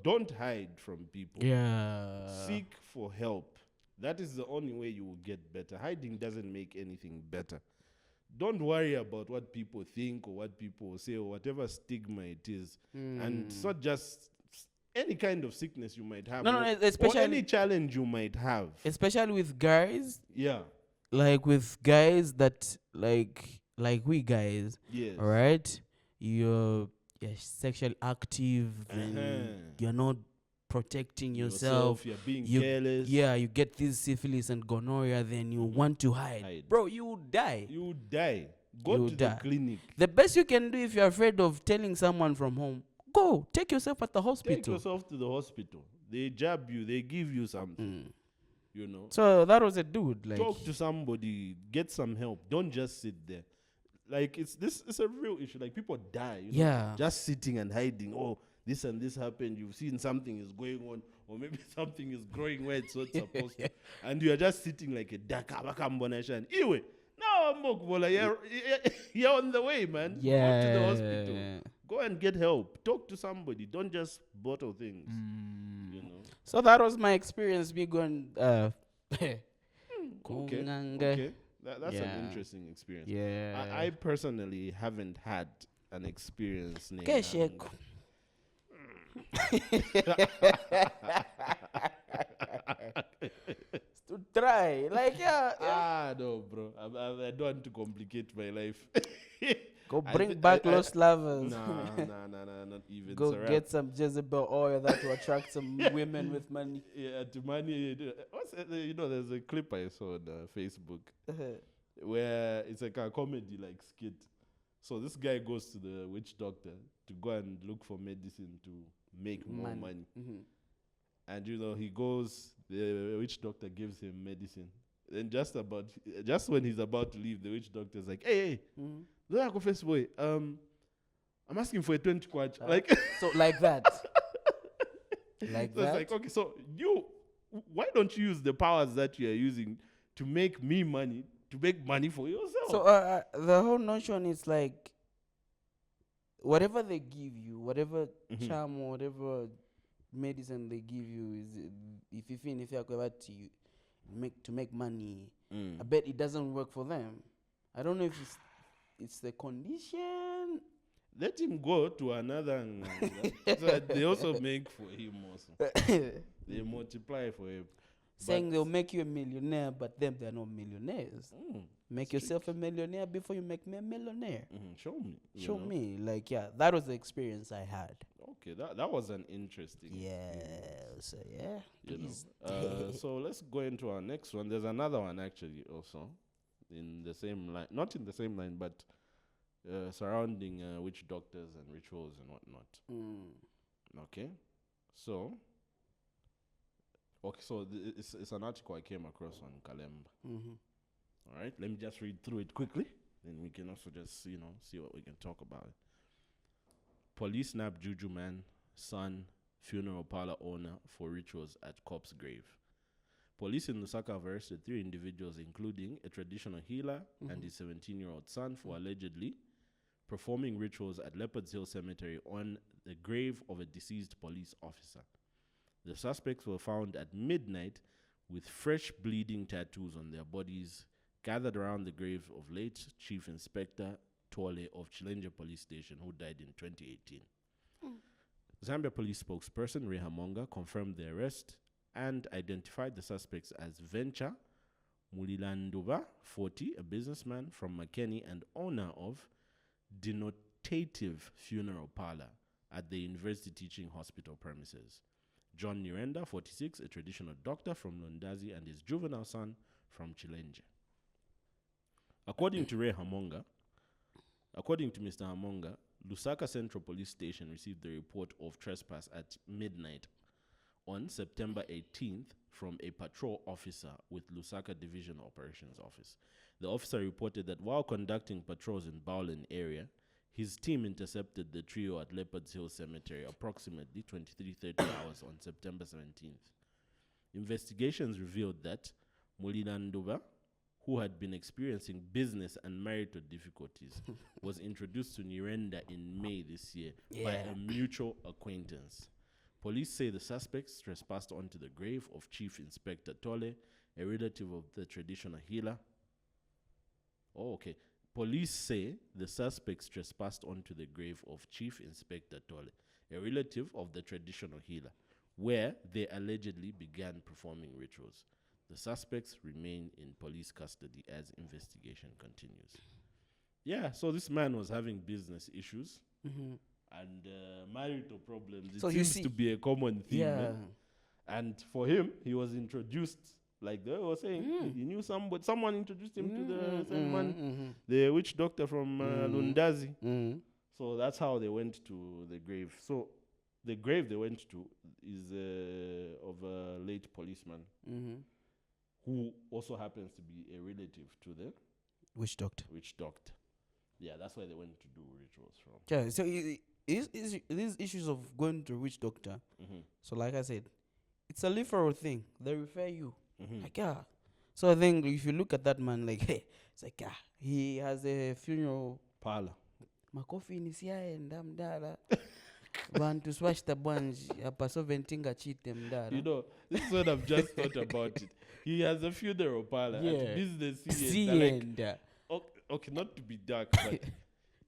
don't hide from people. Yeah. Seek for help. That is the only way you will get better. Hiding doesn't make anything better. Don't worry about what people think or what people say or whatever stigma it is. And it's not just any kind of sickness you might have. No, especially or any challenge you might have. Especially with guys. Yeah. Like with guys that like we guys. Yes. All right. You're sexually active and you're not protecting yourself. You're being careless. Yeah, you get this syphilis and gonorrhea, then you want to hide. Bro, you will die. You will die. Go to the clinic. The best you can do if you're afraid of telling someone from home, go. Take yourself at the hospital. Take yourself to the hospital. They jab you. They give you something. So that was a dude. Like, talk to somebody. Get some help. Don't just sit there. Like, it's a real issue. Like, people die. Yeah. Just sitting and hiding. Oh, this and this happened. You've seen something is going on, or maybe something is growing where it's not supposed to, and you are just sitting like a duck. Anyway, now you're on the way, man. Yeah. Go to the hospital. Go and get help. Talk to somebody. Don't just bottle things. So that was my experience. Me going. Okay. That's an interesting experience. Yeah. I personally haven't had an experience named to try. Like, no, bro. I don't want to complicate my life. Go bring back lost lovers. Nah, not even. Go get some Jezebel oil that will attract some women with money. Yeah, to money. There's a clip I saw on Facebook where it's like a comedy like skit. So this guy goes to the witch doctor to go and look for medicine to make more money. Mm-hmm. And he goes, the witch doctor gives him medicine. Then just when he's about to leave, the witch doctor's like, hey, first boy, I'm asking for a 20 kwacha. So like that. Like so that. It's like, okay, so why don't you use the powers that you are using to make me money, to make money for yourself? So the whole notion is like, whatever they give you, whatever charm or whatever medicine they give you, is if you're going to make money, I bet it doesn't work for them. I don't know if it's the condition. Let him go to another. So they also make for him also. They multiply for him. Saying they'll make you a millionaire, but them they're not millionaires. Make yourself a millionaire before you make me a millionaire. Show me. Show me. Like, that was the experience I had. Okay, that was an interesting. Yeah. So so let's go into our next one. There's another one actually also in the same line, not in the same line, but surrounding witch doctors and rituals and whatnot. Okay, so it's an article I came across on Kalemba. All right, let me just read through it quickly, then we can also just see what we can talk about. Police snap Juju man, son, funeral parlor owner for rituals at corpse grave. Police in Lusaka have arrested 3 individuals, including a traditional healer and his 17-year-old son, for allegedly performing rituals at Leopards Hill Cemetery on the grave of a deceased police officer. The suspects were found at midnight with fresh bleeding tattoos on their bodies, gathered around the grave of late Chief Inspector Tole of Chilenje Police Station, who died in 2018. Zambia police spokesperson Ray Hamonga confirmed the arrest and identified the suspects as Venture Mulilanduba, 40, a businessman from Makeni and owner of Denotative Funeral Parlor at the University Teaching Hospital premises. John Nirenda, 46, a traditional doctor from Londazi, and his juvenile son from Chilenje. According to Mr. Hamonga, Lusaka Central Police Station received the report of trespass at midnight on September 18th from a patrol officer with Lusaka Division Operations Office. The officer reported that while conducting patrols in Bowlen area, his team intercepted the trio at Leopards Hill Cemetery approximately 23:30 hours on September 17th. Investigations revealed that Mulinanduba, who had been experiencing business and marital difficulties, was introduced to Nirenda in May this year by a mutual acquaintance. Police say the suspects trespassed onto the grave of Chief Inspector Tole, a relative of the traditional healer. Oh, okay. Police say the suspects trespassed onto the grave of Chief Inspector Tole, a relative of the traditional healer, where they allegedly began performing rituals. The suspects remain in police custody as investigation continues. Yeah, so this man was having business issues and marital problems. It So you seems see- to be a common theme. Yeah. Man. And for him, he was introduced, like they were saying, he knew someone introduced him to the same man, the witch doctor from Lundazi. So that's how they went to the grave. So the grave they went to is of a late policeman who also happens to be a relative to the Which doctor? witch doctor. Yeah, that's where they went to do rituals from. Yeah. So these issues of going to which doctor. So like I said, it's a referral thing. They refer you. Like So I think if you look at that man, like hey, it's like he has a funeral Parlor. makofi nisiyaenda mdala bantu swashta bwanji apa soventinga chite mdala. You know, this is what I've just thought about it. He has a funeral parlor at business. Sienda. Okay, not to be dark, but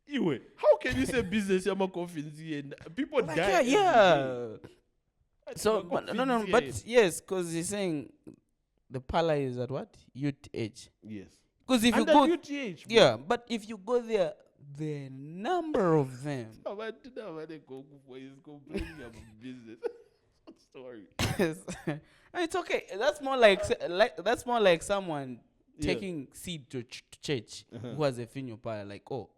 anyway, how can you say business yama coffins and people Like, die? yeah. every day? So but, no, but yes, because he's saying the parlor is at what? UTH. yes. Because if you Under go, UTH, bro. yeah, but if you go there, the number of them. Abantu nabane is complaining about business. Sorry. And it's okay. That's more like someone Yeah. taking seed to church who has a funeral parlor. Like, oh,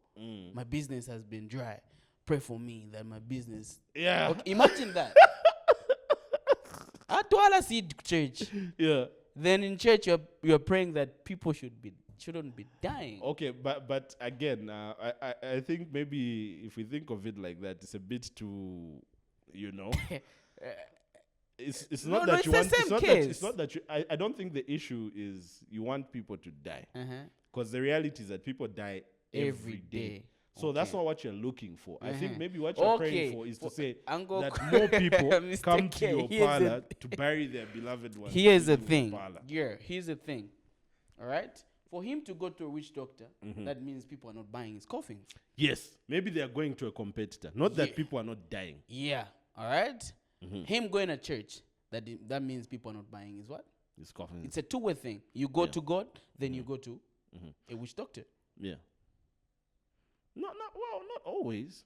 my business has been dry. Pray for me that my business. Yeah. Okay, imagine that. At Wala seed church. Yeah. Then in church you're praying that people shouldn't be dying. Okay, but again, I think maybe if we think of it like that, it's a bit too, you know. It's not No, that it's you the want. same It's not case. that. It's not that you. I don't think the issue is you want people to die, because the reality is that people die every day. So that's not what you're looking for. I think maybe what you're praying for is to say Uncle that more people Mr. come to K, your here's parlor to bury their beloved ones. Here's the in your thing. parlor. Yeah, here's the thing. All right? For him to go to a witch doctor, that means people are not buying his coffins. Yes, maybe they are going to a competitor. Not that people are not dying. Yeah. All right? Him going to church, that means people are not buying his what? His coffin. It's a two-way thing. You go to God, then you go to a witch doctor. Yeah. Not always.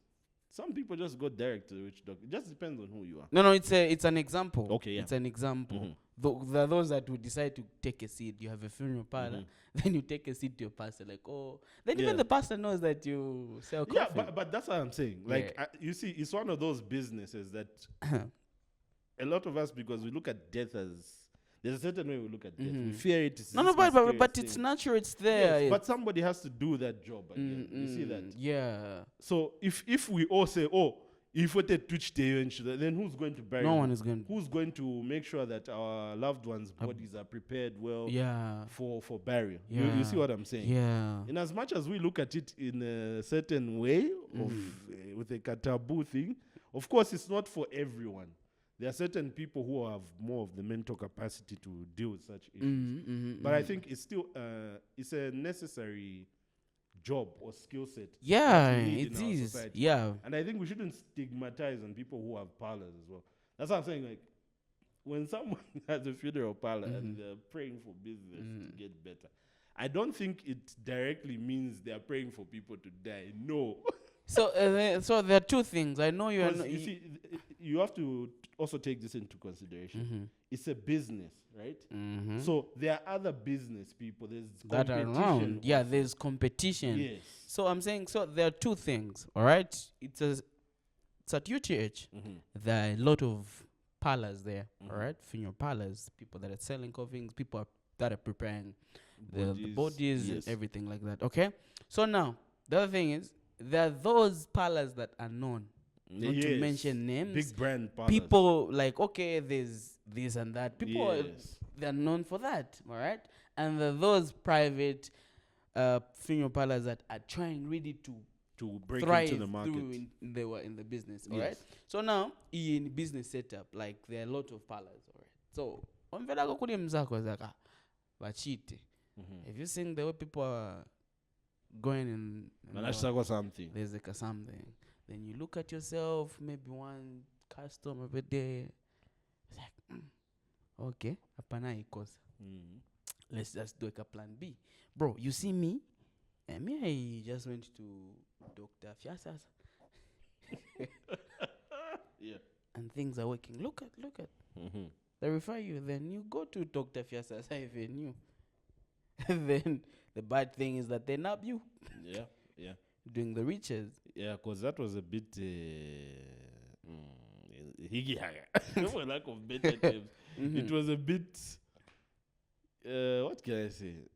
Some people just go direct to the witch doctor. It just depends on who you are. No, it's an example. Okay, yeah. It's an example. There are those that would decide to take a seed. You have a funeral parlor, then you take a seed to your pastor. Like, oh, then even the pastor knows that you sell coffee. Yeah, but that's what I'm saying. Like, you see, it's one of those businesses that a lot of us, because we look at death as, there's a certain way we look at death. We fear it. It's No, this but mysterious it's thing. natural. It's there. Yes, but somebody has to do that job again. You see that? Yeah. So if we all say, oh, if we take Twitch day, then who's going to bury No them? one is going to. Who's going to make sure that our loved ones' bodies are prepared well for burial? You see what I'm saying? Yeah. In as much as we look at it in a certain way of with a taboo thing, of course it's not for everyone. There are certain people who have more of the mental capacity to deal with such issues. But I think it's still it's a necessary job or skill set. Yeah, that we need it in our is. society. Yeah. And I think we shouldn't stigmatize on people who have parlors as well. That's what I'm saying. Like, when someone has a funeral parlor and they're praying for business to get better, I don't think it directly means they're praying for people to die. No. So there are two things. I know you are. You see, you have to also take this into consideration. It's a business, right? So there are other business people. There's that are competition. around. Yeah, there's competition. Yes. So I'm saying, so there are two things. All right, it's at UTH. There are a lot of parlors there. All right, funeral parlors. People that are selling coffins. People that are preparing the bodies and everything like that. Okay. So now the other thing is, there are those parlors that are known. Not to Yes. mention names. Big brand parlors. People like, okay, there's this and that. People Yes. they're known for that, all right? And there are those private funeral parlors that are trying really to break thrive into the market. they were in the business, all Yes. right? So now in business setup, like there are a lot of parlors, all right? So omvela kuli mzako zaka bachite. Have you seen the way people are going in Something. there's like a something. Then you look at yourself, maybe one customer per day. It's like, okay, apana ikosa. Let's just do a plan B. Bro, you see me? And me, I just went to Dr. Fiasas. Yeah. And things are working. Look at. They refer you. Then you go to Dr. Fiasas Avenue. And then the bad thing is that they nab you. Yeah. Doing the riches. Yeah, because that was a bit higgy for lack of better terms. It was a bit what can I say?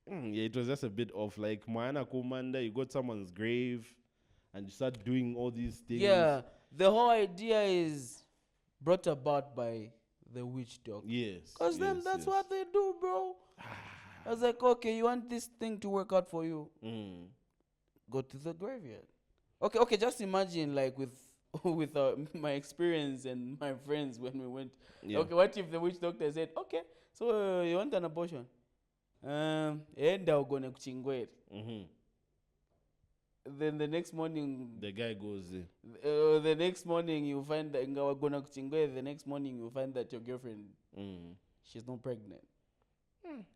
Yeah, it was just a bit off. Like Moana Komanda, you got someone's grave and you start doing all these things. Yeah. The whole idea is brought about by the witch doctor. Yes. Because then that's what they do, bro. I was like, okay, you want this thing to work out for you? Go to the graveyard. Okay, just imagine like with my experience and my friends when we went. Yeah. Okay, what if the witch doctor said, okay, so you want an abortion? Enda ugone kuchingwere. Then the next morning the guy goes there. The next morning you find that ngawagona kuchingwere. The next morning you find that your girlfriend she's not pregnant.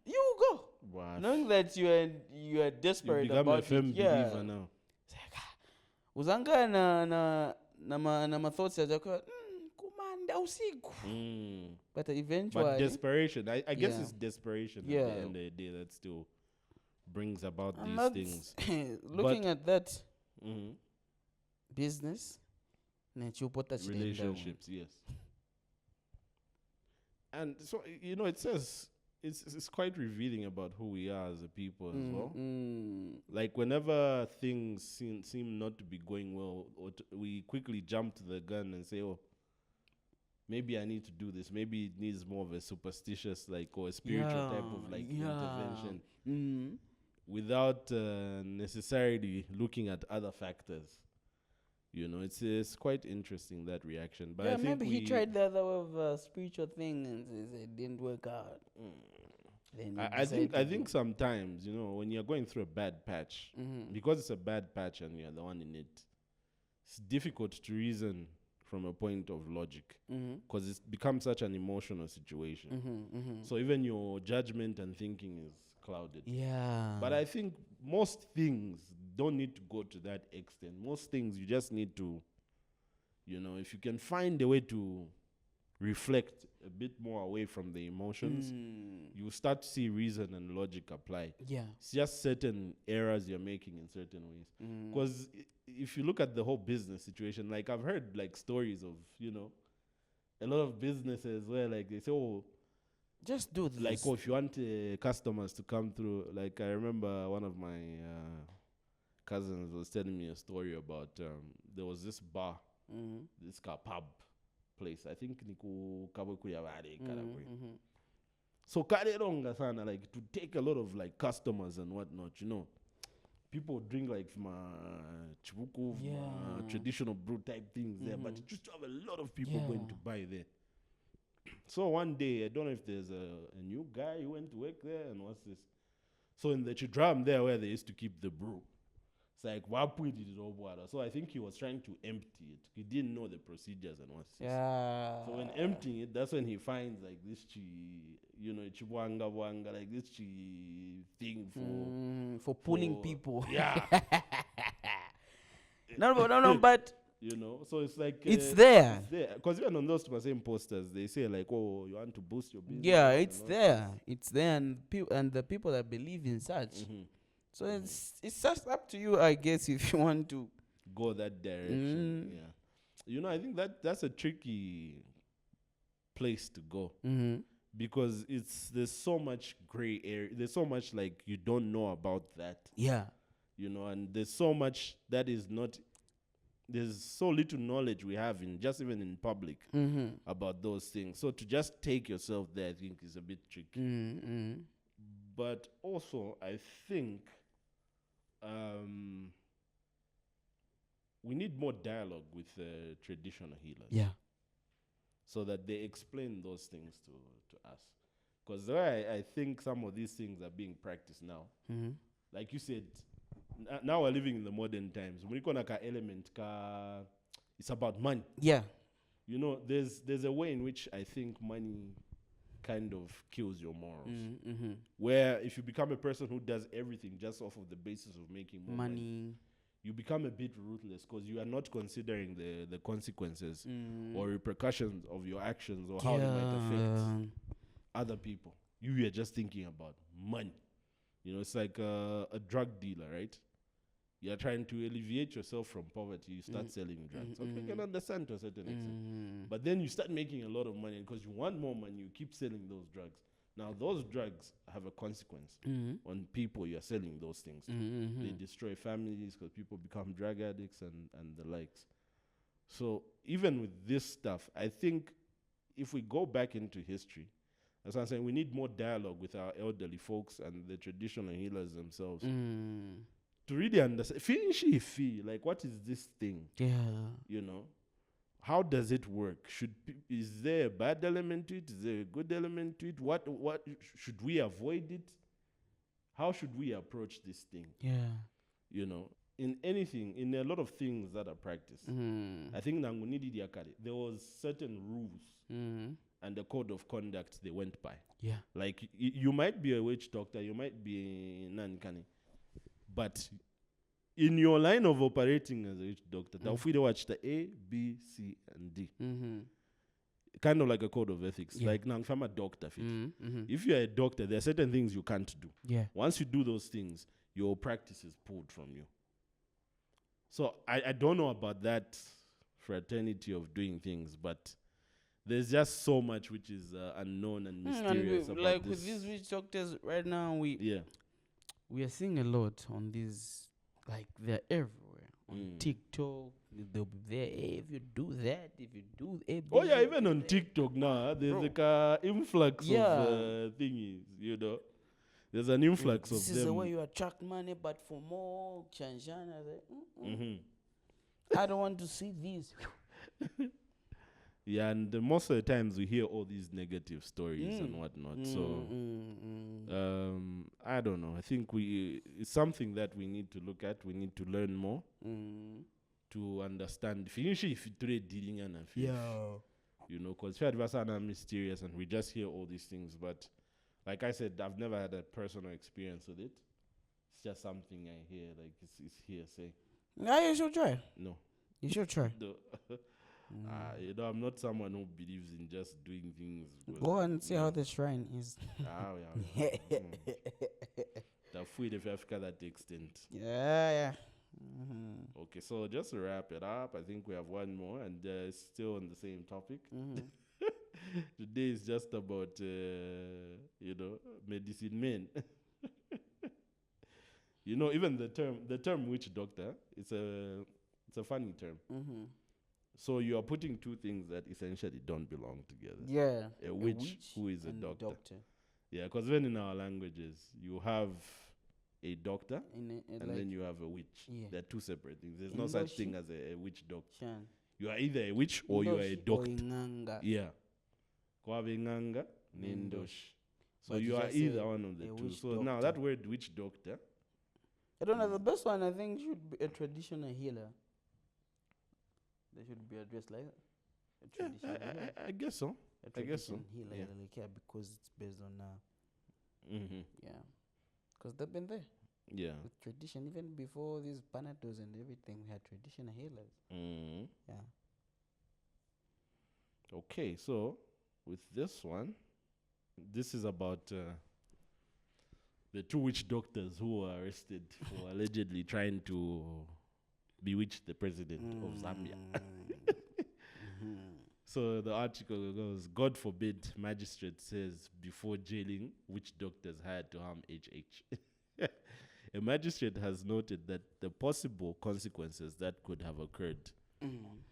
You go. Wow. Knowing that you are desperate you become about a firm it. Yeah. believer now. Uzanga na ma thoughts yako kumanda usiku. But eventually But desperation. I guess Yeah. it's desperation Yeah. at the end of the day that still brings about and these that's things. looking at that Mhm. business nechupota Relationships, yes. And so it says it's quite revealing about who we are as a people as well. Like whenever things seem not to be going well, we quickly jump to the gun and say, "Oh, maybe I need to do this. Maybe it needs more of a superstitious, like, or a spiritual type of like intervention, without necessarily looking at other factors." It's quite interesting, that reaction. But I think maybe he tried the other way of spiritual thing and it didn't work out. Then I think sometimes, when you're going through a bad patch, because it's a bad patch and you're the one in it, it's difficult to reason from a point of logic, because it's become such an emotional situation. So even your judgment and thinking is clouded. Yeah. But I think most things don't need to go to that extent. Most things you just need to, if you can find a way to reflect a bit more away from the emotions, you start to see reason and logic apply. Yeah. It's just certain errors you're making in certain ways. Because if you look at the whole business situation, like I've heard like stories of, a lot of businesses where like they say, oh, just do this. like, if you want customers to come through, like I remember one of my cousins was telling me a story about there was this bar, this pub place. I think niku Kabukuya Valley, Karagwe. So Kareronga sana, like to take a lot of like customers and whatnot, people drink like chibuku, traditional brew type things there, but just to have a lot of people going to buy there. So one day, I don't know if there's a new guy who went to work there, and what's this? So in the Chidram there where they used to keep the brew, it's like, Wapu did it all water. So I think he was trying to empty it. He didn't know the procedures and what's this. Yeah. So when emptying it, that's when he finds like this chibuanga wanga, like this thing for pulling people. Yeah. No, but so it's like it's there. Because even on those same posters, they say like, oh, you want to boost your business. Yeah, it's there. It's there, and the people that believe in such. So it's just up to you, I guess, if you want to go that direction. Yeah, I think that's a tricky place to go, because there's so much gray area. There's so much like you don't know about that. Yeah. And there's so much that is not. There's so little knowledge we have in just even in public about those things. So to just take yourself there, I think, is a bit tricky. But also, I think we need more dialogue with traditional healers. Yeah. So that they explain those things to us. Because I think some of these things are being practiced now. Like you said, now we're living in the modern times. When you ka element, it's about money. Yeah. There's a way in which I think money kind of kills your morals. Where if you become a person who does everything just off of the basis of making more money, you become a bit ruthless because you are not considering the consequences or repercussions of your actions or how they might affect other people. You are just thinking about money. It's like a drug dealer, right? You're trying to alleviate yourself from poverty. You start selling drugs. Okay, I can understand to a certain extent. But then you start making a lot of money because you want more money. You keep selling those drugs. Now, those drugs have a consequence on people you're selling those things to. They destroy families because people become drug addicts and the likes. So even with this stuff, I think if we go back into history, as I'm saying, we need more dialogue with our elderly folks and the traditional healers themselves to really understand. Like, what is this thing? Yeah. How does it work? Is there a bad element to it? Is there a good element to it? What should we avoid it? How should we approach this thing? Yeah. In anything, in a lot of things that are practiced, I think there was certain rules and a code of conduct they went by. Yeah. Like you might be a witch doctor, you might be nankani, but in your line of operating as a witch doctor, they watch the A, B, C, and D. Kind of like a code of ethics. Yeah. Like now, if I'm a doctor, if you're a doctor, there are certain things you can't do. Yeah. Once you do those things, your practice is pulled from you. So I don't know about that fraternity of doing things, but there's just so much which is unknown and mysterious about like this. with these witch doctors right now, we are seeing a lot on these, like they're everywhere on TikTok. They'll be there. Hey, if you do that, if you do even on TikTok now, there's like a influx of thingies. There's an influx of them. This is the way you attract money, but for more chanjana, I don't want to see this. Yeah, and most of the times we hear all these negative stories and whatnot. So, I don't know. I think it's something that we need to look at. We need to learn more to understand. If you trade dealing and because advice are mysterious and we just hear all these things. But like I said, I've never had a personal experience with it. It's just something I hear. Like it's hearsay. Yeah, you should try. No, you should try. I'm not someone who believes in just doing things. Go and see how the shrine is. If Africa that extent. Yeah. Okay, so just to wrap it up, I think we have one more, and it's still on the same topic. Today is just about medicine men. Even the term witch doctor, it's a funny term. So you are putting two things that essentially don't belong together. Yeah. A witch who is a doctor. Yeah, because when in our languages, you have a doctor and then you have a witch. Yeah. They're two separate things. There's no such thing as a witch doctor. Shan. You are either a witch or you are a doctor. Yeah. Kwabenganga, Nendosh. So But you are just either say one of the a two. witch So now that word witch doctor. I don't know. The best one I think should be a traditional healer. They should be addressed like that. A traditional healer. I guess so. A I guess so. traditional healer, because it's based on Mm-hmm. because they've been there Yeah. with tradition. Even before these panados and everything, we had traditional healers. Mm-hmm. Yeah. Okay, so with this one, this is about the two witch doctors who were arrested for allegedly trying to bewitch the president of Zambia. So the article goes, God forbid, magistrate says before jailing witch doctors hired to harm HH. A magistrate has noted that the possible consequences that could have occurred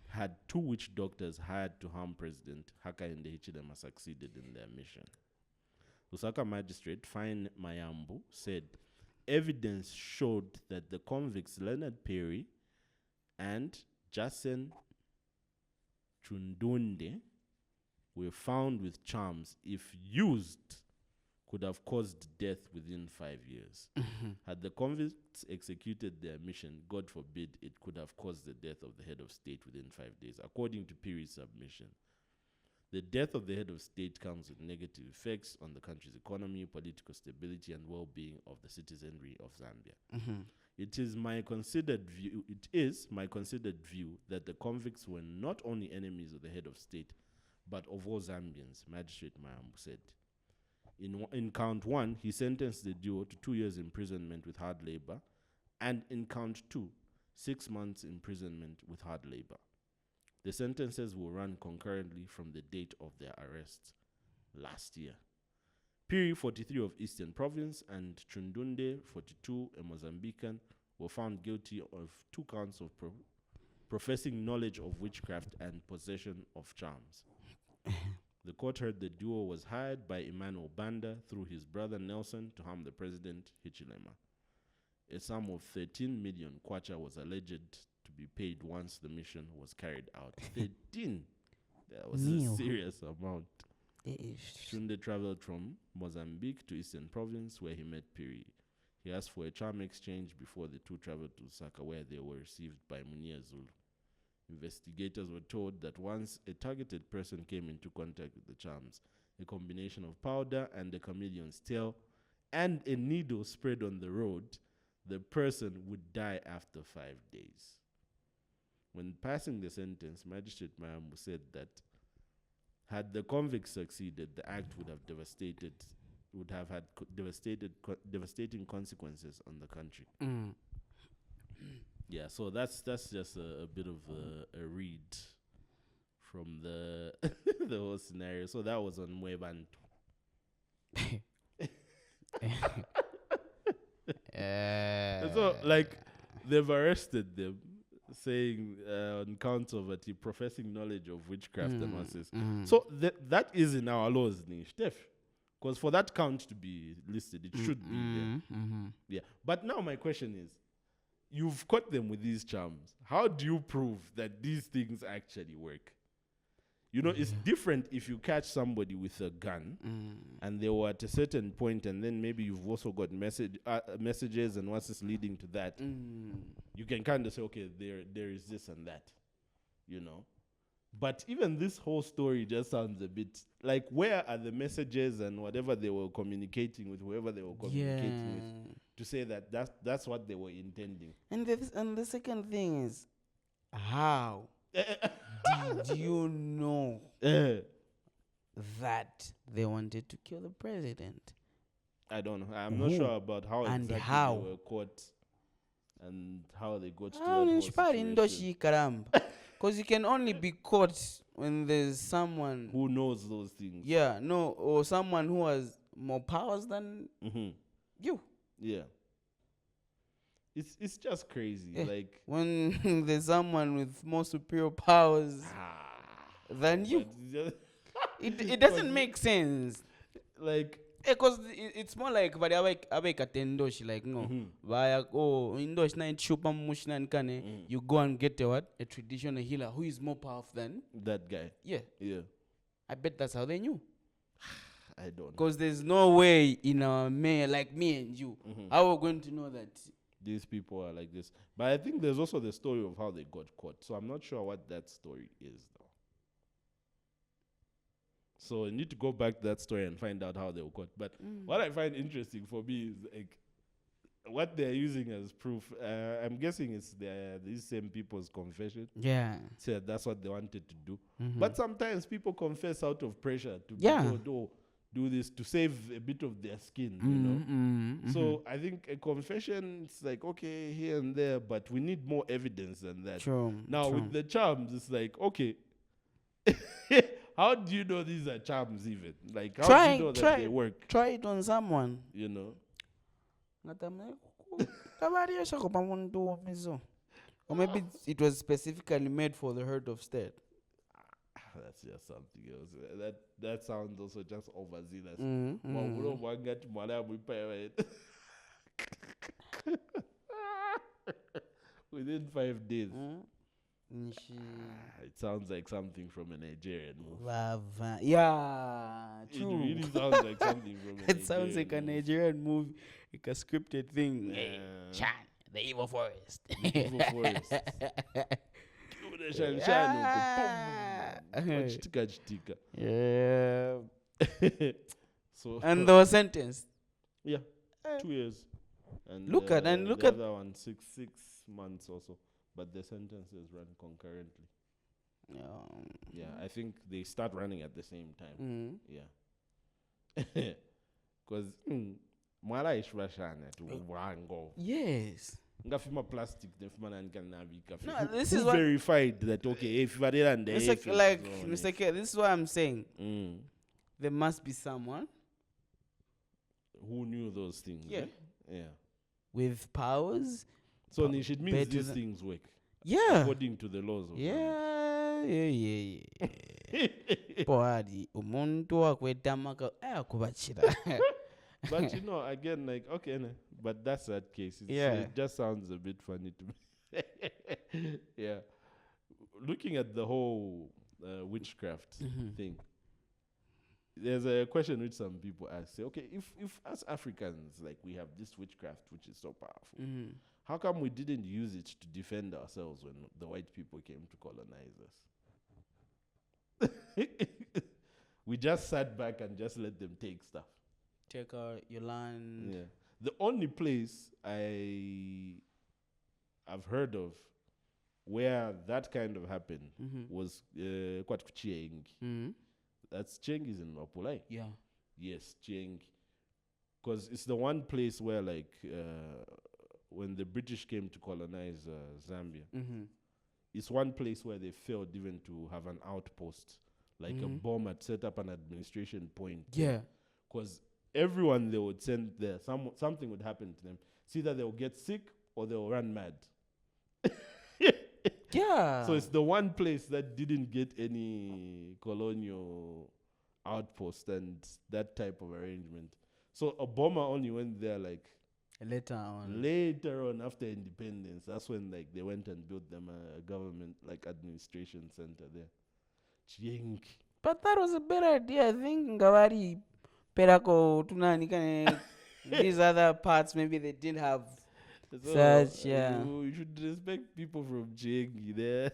had two witch doctors hired to harm President Hakainde Hichilema succeeded in their mission. Lusaka magistrate Fine Mayambu said evidence showed that the convicts Leonard Perry and Jason Chundunde were found with charms if used could have caused death within 5 years. Had the convicts executed their mission, God forbid, it could have caused the death of the head of state within 5 days, according to Perry's submission. The death of the head of state comes with negative effects on the country's economy, political stability, and well-being of the citizenry of Zambia. It is my considered view that the convicts were not only enemies of the head of state, but of all Zambians, Magistrate Mayambu said. In count 1, he sentenced the duo to 2 years imprisonment with hard labor, and in count 2, 6 months imprisonment with hard labor. The sentences will run concurrently from the date of their arrest last year. Piri, 43 of Eastern Province, and Chundunde, 42, a Mozambican, were found guilty of 2 counts of professing knowledge of witchcraft and possession of charms. The court heard the duo was hired by Emmanuel Banda through his brother Nelson to harm the president, Hichilema. A sum of 13 million kwacha was alleged to be paid once the mission was carried out. 13? That was a serious amount. Chunde traveled from Mozambique to Eastern Province where he met Piri. He asked for a charm exchange before the two traveled to Lusaka where they were received by Munia Zulu. Investigators were told that once a targeted person came into contact with the charms, a combination of powder and a chameleon's tail and a needle spread on the road, the person would die after 5 days. When passing the sentence, Magistrate Mayambu said that had the convicts succeeded, the act would have had devastating consequences on the country. Yeah, so that's just a bit of a read from the the whole scenario. So that was on Mwebantu. So, like, they've arrested them, saying on count of professing knowledge of witchcraft and what's this. So that is in our laws, Steph. Because for that count to be listed, it should be there. Yeah. But now my question is, you've caught them with these charms. How do you prove that these things actually work? You know, it's different if you catch somebody with a gun and they were at a certain point, and then maybe you've also got messages and what's this leading to that. You can kind of say, okay, there is this and that, you know. But even this whole story just sounds a bit like, where are the messages and whatever they were communicating with, whoever they were communicating with, to say that that's what they were intending. And the second thing is, how did you know that they wanted to kill the president? I don't know. I'm not sure about how and exactly how they were caught and how they got to that whole situation. Because you can only be caught when there's someone who knows those things. Yeah, no, or someone who has more powers than you. Yeah. It's just crazy. Like, when there's someone with more superior powers than you. It doesn't make sense. Like, because it's more like bari abeka tendoshi, like, no, vaya indoshi na chupa mushna nkane, you go and get a traditional healer who is more powerful than that guy. Yeah. I bet that's how they knew. I don't know. Because there's no way in a mayor like me and you, how we're going to know that these people are like this. But I think there's also the story of how they got caught. So I'm not sure what that story is, though. So I need to go back to that story and find out how they were caught. But what I find interesting for me is, like, what they're using as proof. I'm guessing it's these same people's confession. Yeah. Said that's what they wanted to do. But sometimes people confess out of pressure to do this to save a bit of their skin, you know. So I think a confession, it's like, okay, here and there, but we need more evidence than that. Now with the charms, it's like, okay, how do you know these are charms even? Like, how do you know that they work? Try it on someone. You know. Or maybe it was specifically made for the herd of state. That's just something else. That sounds also just overzealous. Within 5 days. It sounds like something from a Nigerian movie. Yeah, true. It really sounds like something from a Nigerian It sounds like a Nigerian movie, like a scripted thing. Hey, Chan, the evil forest. Evil forest. Yeah. So And they were sentenced. yeah, 2 years. And Look at the other one 6 months also, but the sentences run concurrently. Yeah, I think they start running at the same time. Yeah, because mwala ishvashana to wango. Yes. Ngafima plastic nefima nanika. No, this Who is what verified that if Varela and Mr. K, this is what I'm saying. There must be someone who knew those things. Yeah. Yeah. With powers. So it means these things work. Yeah. According to the laws of Yeah. Boadi umuntu wakwedamaka akubachira. But again, like, okay, but that's that case. So it just sounds a bit funny to me. Yeah. Looking at the whole witchcraft thing, there's a question which some people ask. Say, okay, if as Africans, like, we have this witchcraft which is so powerful, how come we didn't use it to defend ourselves when the white people came to colonize us? We just sat back and just let them take stuff. Take your land. Yeah. The only place I've heard of where that kind of happened was Chieng. That's Chieng is in Mapulai. Yeah. Yes, Chieng. Because it's the one place where, like, when the British came to colonize Zambia, it's one place where they failed even to have an outpost. Like a bomb had set up an administration point. Yeah. Because everyone they would send there, something would happen to them. It's either they'll get sick or they'll run mad. Yeah. So it's the one place that didn't get any colonial outpost and that type of arrangement. So Obama only went there like later on after independence. That's when, like, they went and built them a government, like, administration center there. Chieng. But that was a better idea. I think Ngawari Perako Tunani these other parts maybe they didn't have such you should respect people from Chieng there.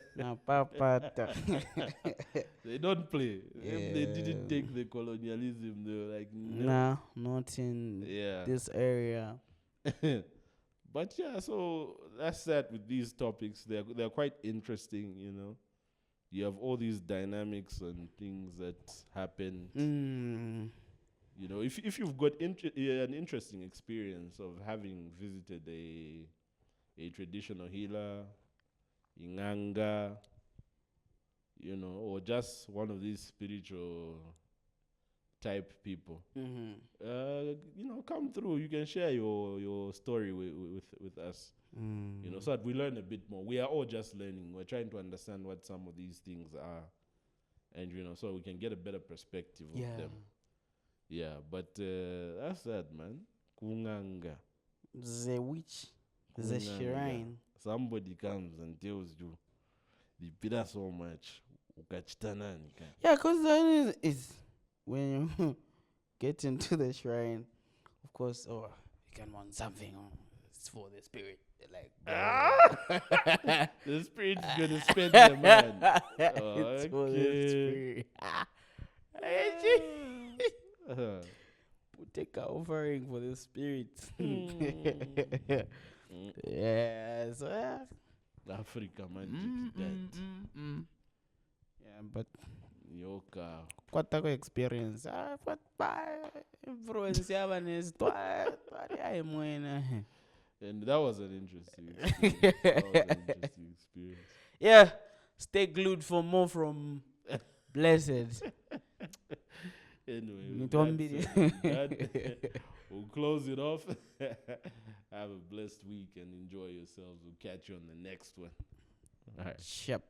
They don't play. If they didn't take the colonialism, they were like, no, not in this area. But yeah, so that's that with these topics. They're quite interesting, You have all these dynamics and things that happen. If you've got an interesting experience of having visited a traditional healer, Inganga, or just one of these spiritual type people, come through. You can share your story with us, so that we learn a bit more. We are all just learning. We're trying to understand what some of these things are, and so we can get a better perspective of them. Yeah, but that's that, man. Kunganga. The witch, the shrine. Somebody comes and tells you, "The pida so much." Yeah, because then is when you get into the shrine, of course, you can want something. It's for the spirit. Like, the spirit's gonna spend the man. It's for the spirit. Take an offering for the spirit. Yeah, so Africa, man. Yeah, but Yoka. What type of experience? What influence you have on this? And that was an interesting experience. Yeah, stay glued for more from Blessed. Anyway, we'll close it off. Have a blessed week and enjoy yourselves. We'll catch you on the next one. All right. Yep.